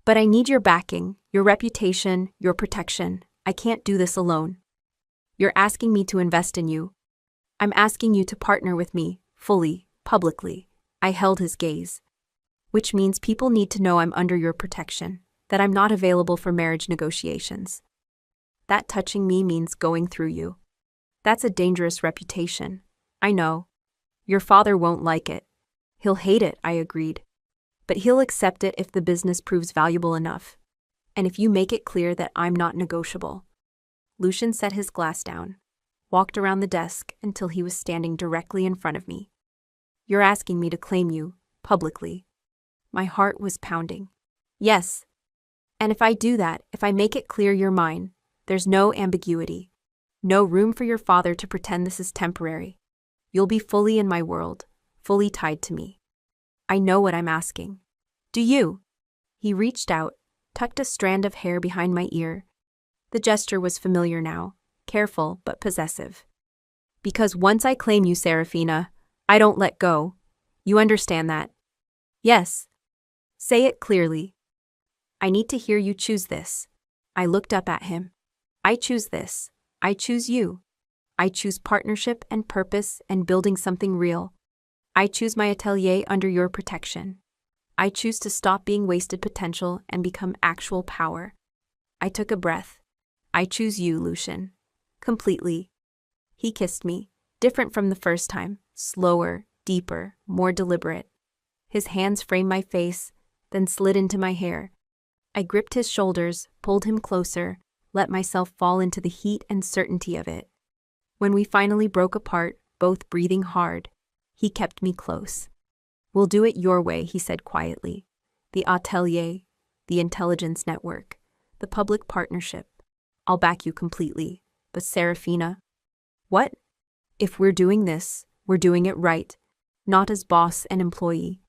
But I need your backing, your reputation, your protection. I can't do this alone. You're asking me to invest in you. I'm asking you to partner with me, fully, publicly. I held his gaze. Which means people need to know I'm under your protection, that I'm not available for marriage negotiations. That touching me means going through you. That's a dangerous reputation. I know. Your father won't like it. He'll hate it, I agreed. But he'll accept it if the business proves valuable enough. And if you make it clear that I'm not negotiable. Lucian set his glass down, walked around the desk until he was standing directly in front of me. You're asking me to claim you, publicly. My heart was pounding. Yes. And if I do that, if I make it clear you're mine, there's no ambiguity. No room for your father to pretend this is temporary. You'll be fully in my world, fully tied to me. I know what I'm asking. Do you? He reached out, tucked a strand of hair behind my ear. The gesture was familiar now, careful but possessive. Because once I claim you, Serafina, I don't let go. You understand that? Yes. Say it clearly. I need to hear you choose this. I looked up at him. I choose this. I choose you. I choose partnership and purpose and building something real. I choose my atelier under your protection. I choose to stop being wasted potential and become actual power. I took a breath. I choose you, Lucian. Completely. He kissed me, different from the first time, slower, deeper, more deliberate. His hands framed my face, then slid into my hair. I gripped his shoulders, pulled him closer, let myself fall into the heat and certainty of it. When we finally broke apart, both breathing hard, he kept me close. We'll do it your way, he said quietly. The atelier, the intelligence network, the public partnership. I'll back you completely. But Serafina? What? If we're doing this, we're doing it right. Not as boss and employee.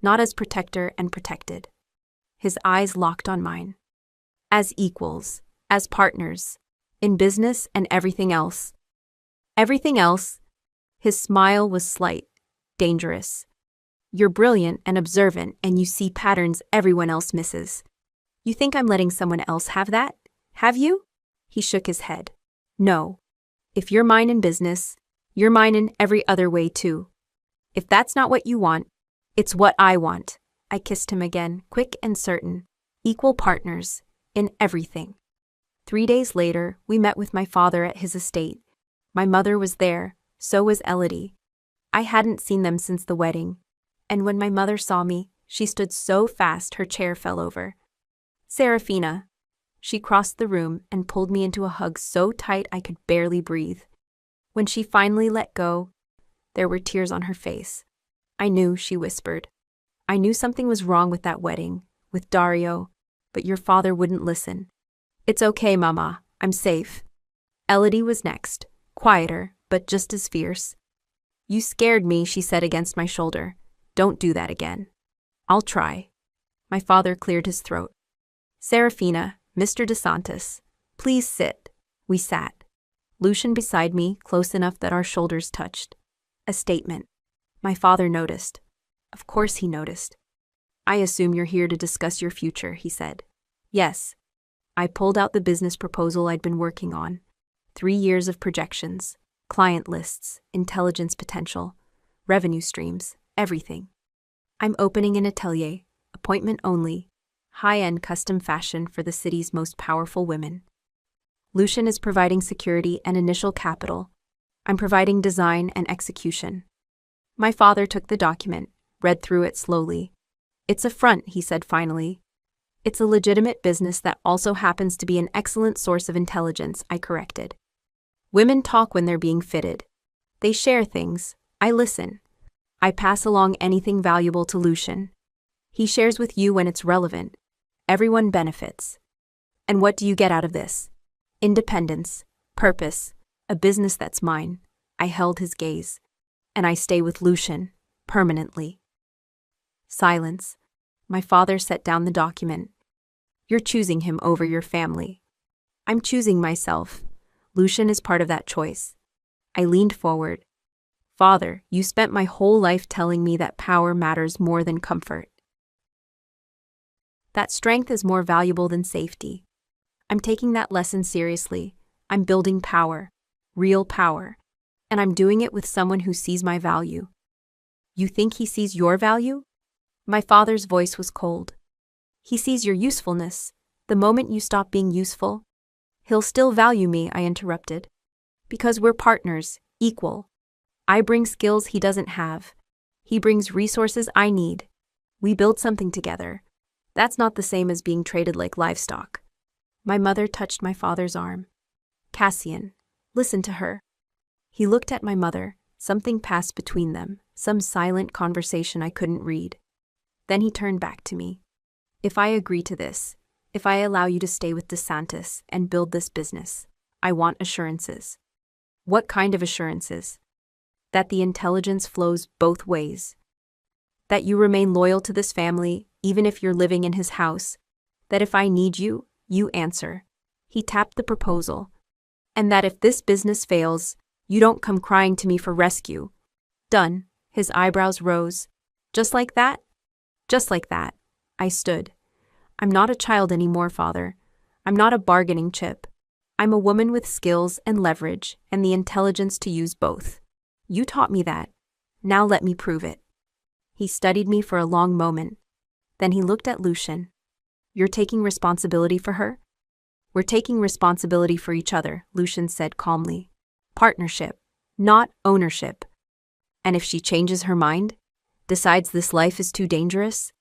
Not as protector and protected. His eyes locked on mine. As equals, as partners, in business and everything else. Everything else? His smile was slight, dangerous. You're brilliant and observant, and you see patterns everyone else misses. You think I'm letting someone else have that? Have you? He shook his head. No. If you're mine in business, you're mine in every other way too. If that's not what you want, it's what I want. I kissed him again, quick and certain. Equal partners, in everything. 3 days later, we met with my father at his estate. My mother was there, so was Elodie. I hadn't seen them since the wedding. And when my mother saw me, she stood so fast her chair fell over. Serafina. She crossed the room and pulled me into a hug so tight I could barely breathe. When she finally let go, there were tears on her face. I knew, she whispered. I knew something was wrong with that wedding, with Dario, but your father wouldn't listen. It's okay, Mama. I'm safe. Elodie was next, quieter, but just as fierce. You scared me, she said against my shoulder. Don't do that again. I'll try. My father cleared his throat. Serafina, Mr. DeSantis, please sit. We sat. Lucian beside me, close enough that our shoulders touched. A statement. My father noticed. Of course he noticed. I assume you're here to discuss your future, he said. Yes. I pulled out the business proposal I'd been working on. 3 years of projections, client lists, intelligence potential, revenue streams, everything. I'm opening an atelier, appointment only, high-end custom fashion for the city's most powerful women. Lucian is providing security and initial capital. I'm providing design and execution. My father took the document, read through it slowly. It's a front, he said finally. It's a legitimate business that also happens to be an excellent source of intelligence, I corrected. Women talk when they're being fitted. They share things. I listen. I pass along anything valuable to Lucian. He shares with you when it's relevant. Everyone benefits. And what do you get out of this? Independence, purpose, a business that's mine. I held his gaze. And I stay with Lucian, permanently. Silence. My father set down the document. You're choosing him over your family. I'm choosing myself. Lucian is part of that choice. I leaned forward. Father, you spent my whole life telling me that power matters more than comfort. That strength is more valuable than safety. I'm taking that lesson seriously. I'm building power, real power, and I'm doing it with someone who sees my value. You think he sees your value? My father's voice was cold. He sees your usefulness. The moment you stop being useful, he'll still value me, I interrupted. Because we're partners, equal. I bring skills he doesn't have. He brings resources I need. We build something together. That's not the same as being traded like livestock. My mother touched my father's arm. Cassian, listen to her. He looked at my mother. Something passed between them, some silent conversation I couldn't read. Then he turned back to me. If I agree to this, if I allow you to stay with DeSantis and build this business, I want assurances. What kind of assurances? That the intelligence flows both ways. That you remain loyal to this family, even if you're living in his house. That if I need you, you answer. He tapped the proposal. And that if this business fails, you don't come crying to me for rescue. Done. His eyebrows rose. Just like that? Just like that. I stood. I'm not a child anymore, Father. I'm not a bargaining chip. I'm a woman with skills and leverage and the intelligence to use both. You taught me that. Now let me prove it. He studied me for a long moment. Then he looked at Lucian. You're taking responsibility for her? We're taking responsibility for each other, Lucian said calmly. Partnership, not ownership. And if she changes her mind, decides this life is too dangerous,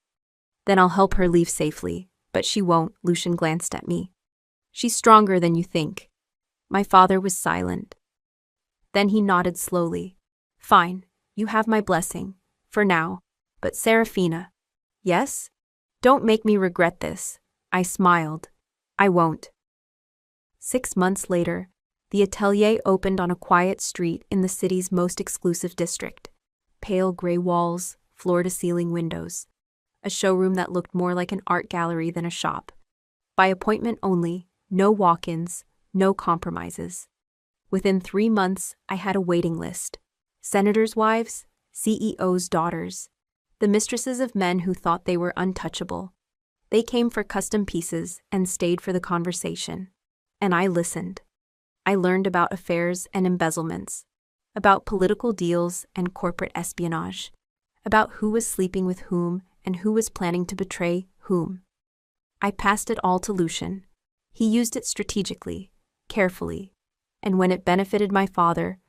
then I'll help her leave safely. But she won't, Lucian glanced at me. She's stronger than you think. My father was silent. Then he nodded slowly. Fine, you have my blessing, for now. But Serafina. Yes? Don't make me regret this. I smiled. I won't. 6 months later, the atelier opened on a quiet street in the city's most exclusive district. Pale gray walls, floor-to-ceiling windows. A showroom that looked more like an art gallery than a shop. By appointment only, no walk-ins, no compromises. Within 3 months, I had a waiting list. Senators' wives, CEOs' daughters, the mistresses of men who thought they were untouchable. They came for custom pieces and stayed for the conversation. And I listened. I learned about affairs and embezzlements, about political deals and corporate espionage, about who was sleeping with whom and who was planning to betray whom. I passed it all to Lucian. He used it strategically, carefully, and when it benefited my father,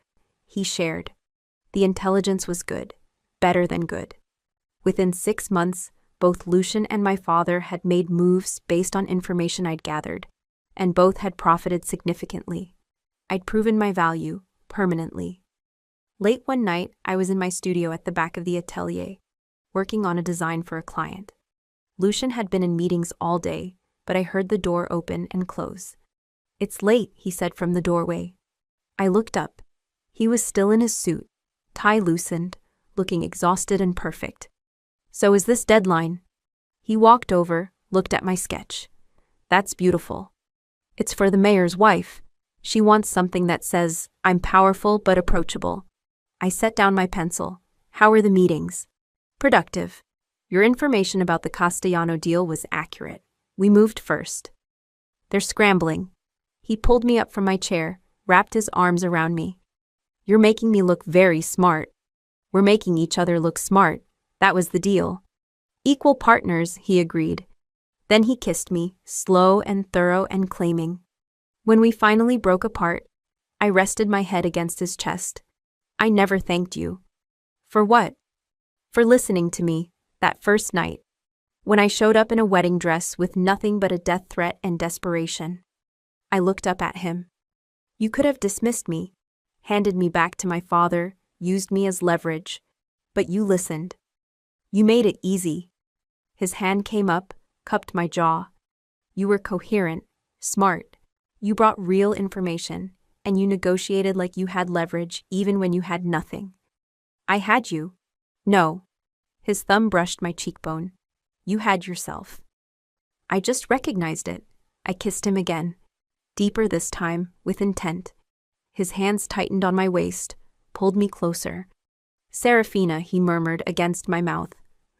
he shared. The intelligence was good, better than good. Within 6 months, both Lucian and my father had made moves based on information I'd gathered, and both had profited significantly. I'd proven my value, permanently. Late one night, I was in my studio at the back of the atelier, working on a design for a client. Lucian had been in meetings all day, but I heard the door open and close. It's late, he said from the doorway. I looked up. He was still in his suit, tie loosened, looking exhausted and perfect. So is this deadline? He walked over, looked at my sketch. That's beautiful. It's for the mayor's wife. She wants something that says, I'm powerful but approachable. I set down my pencil. How are the meetings? Productive. Your information about the Castellano deal was accurate. We moved first. They're scrambling. He pulled me up from my chair, wrapped his arms around me. You're making me look very smart. We're making each other look smart. That was the deal. Equal partners, he agreed. Then he kissed me, slow and thorough and claiming. When we finally broke apart, I rested my head against his chest. I never thanked you. For what? For listening to me, that first night, when I showed up in a wedding dress with nothing but a death threat and desperation. I looked up at him. You could have dismissed me, handed me back to my father, used me as leverage, but you listened. You made it easy. His hand came up, cupped my jaw. You were coherent, smart. You brought real information, and you negotiated like you had leverage even when you had nothing. I had you. No. His thumb brushed my cheekbone. You had yourself. I just recognized it. I kissed him again. Deeper this time, with intent. His hands tightened on my waist, pulled me closer. Serafina, he murmured against my mouth.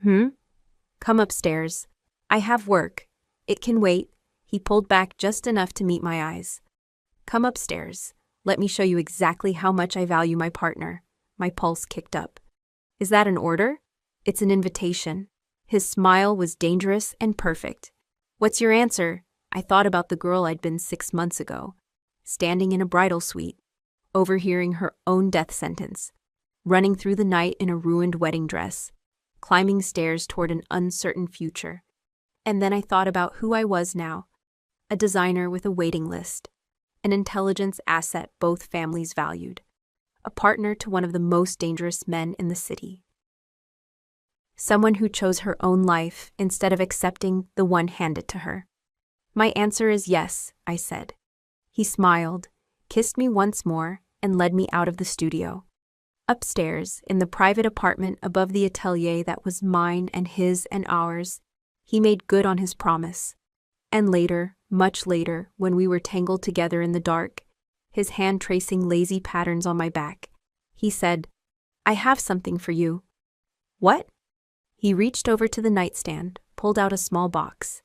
Come upstairs. I have work. It can wait. He pulled back just enough to meet my eyes. Come upstairs. Let me show you exactly how much I value my partner. My pulse kicked up. Is that an order? It's an invitation. His smile was dangerous and perfect. What's your answer? I thought about the girl I'd been 6 months ago, standing in a bridal suite, overhearing her own death sentence, running through the night in a ruined wedding dress, climbing stairs toward an uncertain future. And then I thought about who I was now, a designer with a waiting list, an intelligence asset both families valued, a partner to one of the most dangerous men in the city. Someone who chose her own life instead of accepting the one handed to her. My answer is yes, I said. He smiled, kissed me once more, and led me out of the studio. Upstairs, in the private apartment above the atelier that was mine and his and ours, he made good on his promise. And later, much later, when we were tangled together in the dark, his hand tracing lazy patterns on my back, he said, I have something for you. What? He reached over to the nightstand, pulled out a small box.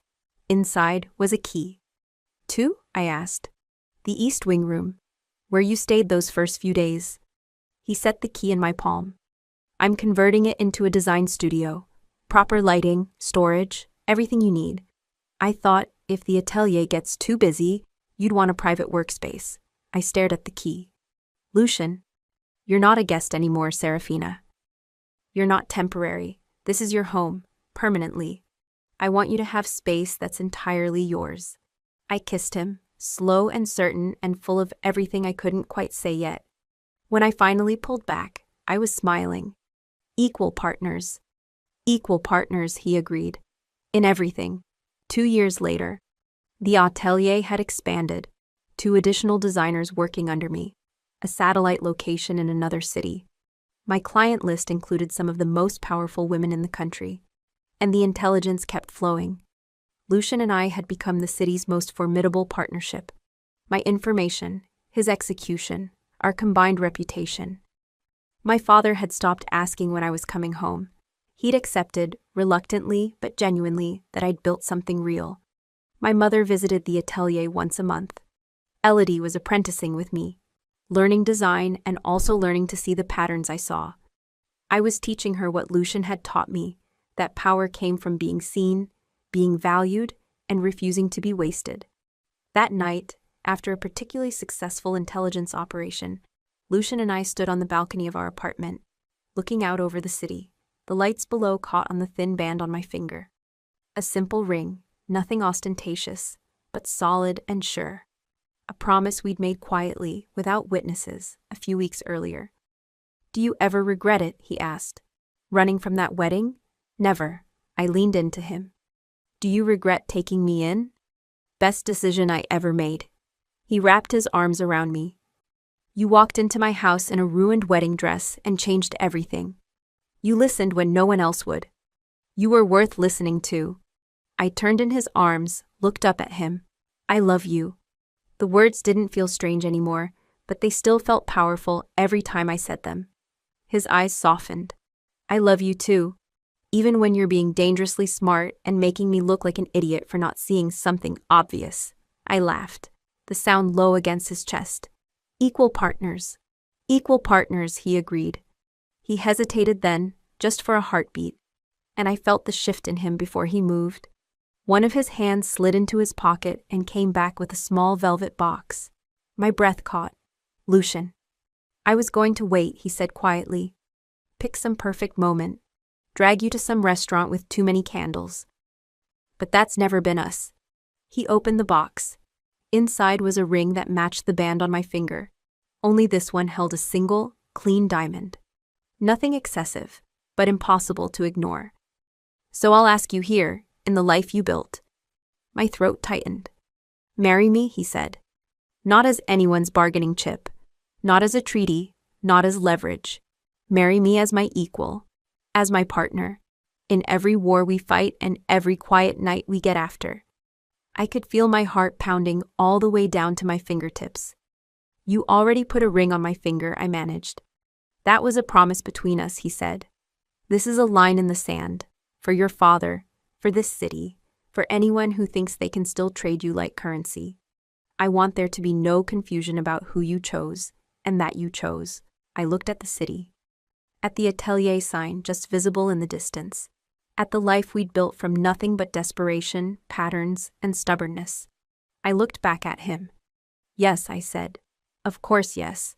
Inside was a key. To? I asked. The East Wing room, where you stayed those first few days. He set the key in my palm. I'm converting it into a design studio. Proper lighting, storage, everything you need. I thought if the atelier gets too busy, you'd want a private workspace. I stared at the key. Lucian, you're not a guest anymore, Serafina. You're not temporary. This is your home, permanently. I want you to have space that's entirely yours. I kissed him, slow and certain and full of everything I couldn't quite say yet. When I finally pulled back, I was smiling. Equal partners. Equal partners, he agreed. In everything. 2 years later, the atelier had expanded. 2 additional designers working under me. A satellite location in another city. My client list included some of the most powerful women in the country. And the intelligence kept flowing. Lucian and I had become the city's most formidable partnership. My information, his execution, our combined reputation. My father had stopped asking when I was coming home. He'd accepted, reluctantly but genuinely, that I'd built something real. My mother visited the atelier once a month. Elodie was apprenticing with me, learning design and also learning to see the patterns I saw. I was teaching her what Lucian had taught me, that power came from being seen, being valued, and refusing to be wasted. That night, after a particularly successful intelligence operation, Lucian and I stood on the balcony of our apartment, looking out over the city. The lights below caught on the thin band on my finger. A simple ring, nothing ostentatious, but solid and sure. A promise we'd made quietly, without witnesses, a few weeks earlier. Do you ever regret it? He asked. Running from that wedding? Never. I leaned into him. Do you regret taking me in? Best decision I ever made. He wrapped his arms around me. You walked into my house in a ruined wedding dress and changed everything. You listened when no one else would. You were worth listening to. I turned in his arms, looked up at him. I love you. The words didn't feel strange anymore, but they still felt powerful every time I said them. His eyes softened. I love you too. even when you're being dangerously smart and making me look like an idiot for not seeing something obvious. I laughed, the sound low against his chest. Equal partners. Equal partners, he agreed. He hesitated then, just for a heartbeat, and I felt the shift in him before he moved. One of his hands slid into his pocket and came back with a small velvet box. My breath caught. Lucian. I was going to wait, he said quietly. Pick some perfect moment. Drag you to some restaurant with too many candles. But that's never been us. He opened the box. Inside was a ring that matched the band on my finger. Only this one held a single, clean diamond. Nothing excessive, but impossible to ignore. So I'll ask you here, in the life you built. My throat tightened. Marry me, he said. Not as anyone's bargaining chip. Not as a treaty, not as leverage. Marry me as my equal. As my partner. In every war we fight and every quiet night we get after. I could feel my heart pounding all the way down to my fingertips. You already put a ring on my finger, I managed. That was a promise between us, he said. This is a line in the sand. For your father, for this city, for anyone who thinks they can still trade you like currency. I want there to be no confusion about who you chose, and that you chose. I looked at the city. At the atelier sign just visible in the distance. At the life we'd built from nothing but desperation, patterns, and stubbornness. I looked back at him. Yes, I said. Of course, yes.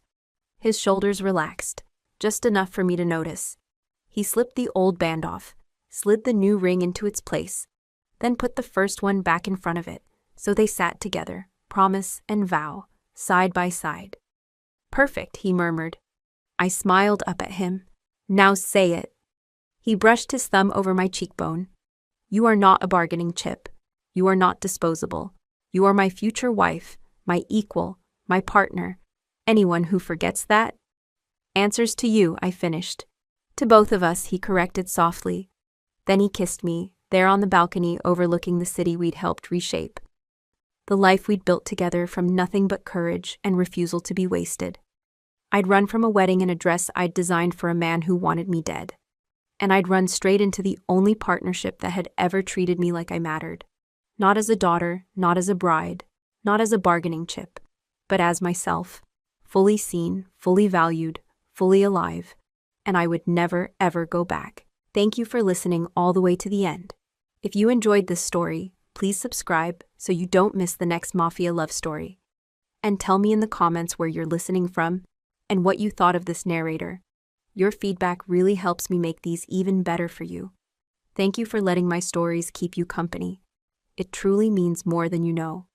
His shoulders relaxed, just enough for me to notice. He slipped the old band off, slid the new ring into its place, then put the first one back in front of it, so they sat together, promise and vow, side by side. Perfect, he murmured. I smiled up at him. Now say it. He brushed his thumb over my cheekbone. You are not a bargaining chip. You are not disposable. You are my future wife, my equal, my partner. Anyone who forgets that? Answers to you, I finished. To both of us, he corrected softly. Then he kissed me, there on the balcony overlooking the city we'd helped reshape. The life we'd built together from nothing but courage and refusal to be wasted. I'd run from a wedding in a dress I'd designed for a man who wanted me dead. And I'd run straight into the only partnership that had ever treated me like I mattered. Not as a daughter, not as a bride, not as a bargaining chip, but as myself, fully seen, fully valued, fully alive, and I would never, ever go back. Thank you for listening all the way to the end. If you enjoyed this story, please subscribe so you don't miss the next Mafia love story. And tell me in the comments where you're listening from and what you thought of this narrator. Your feedback really helps me make these even better for you. Thank you for letting my stories keep you company. It truly means more than you know.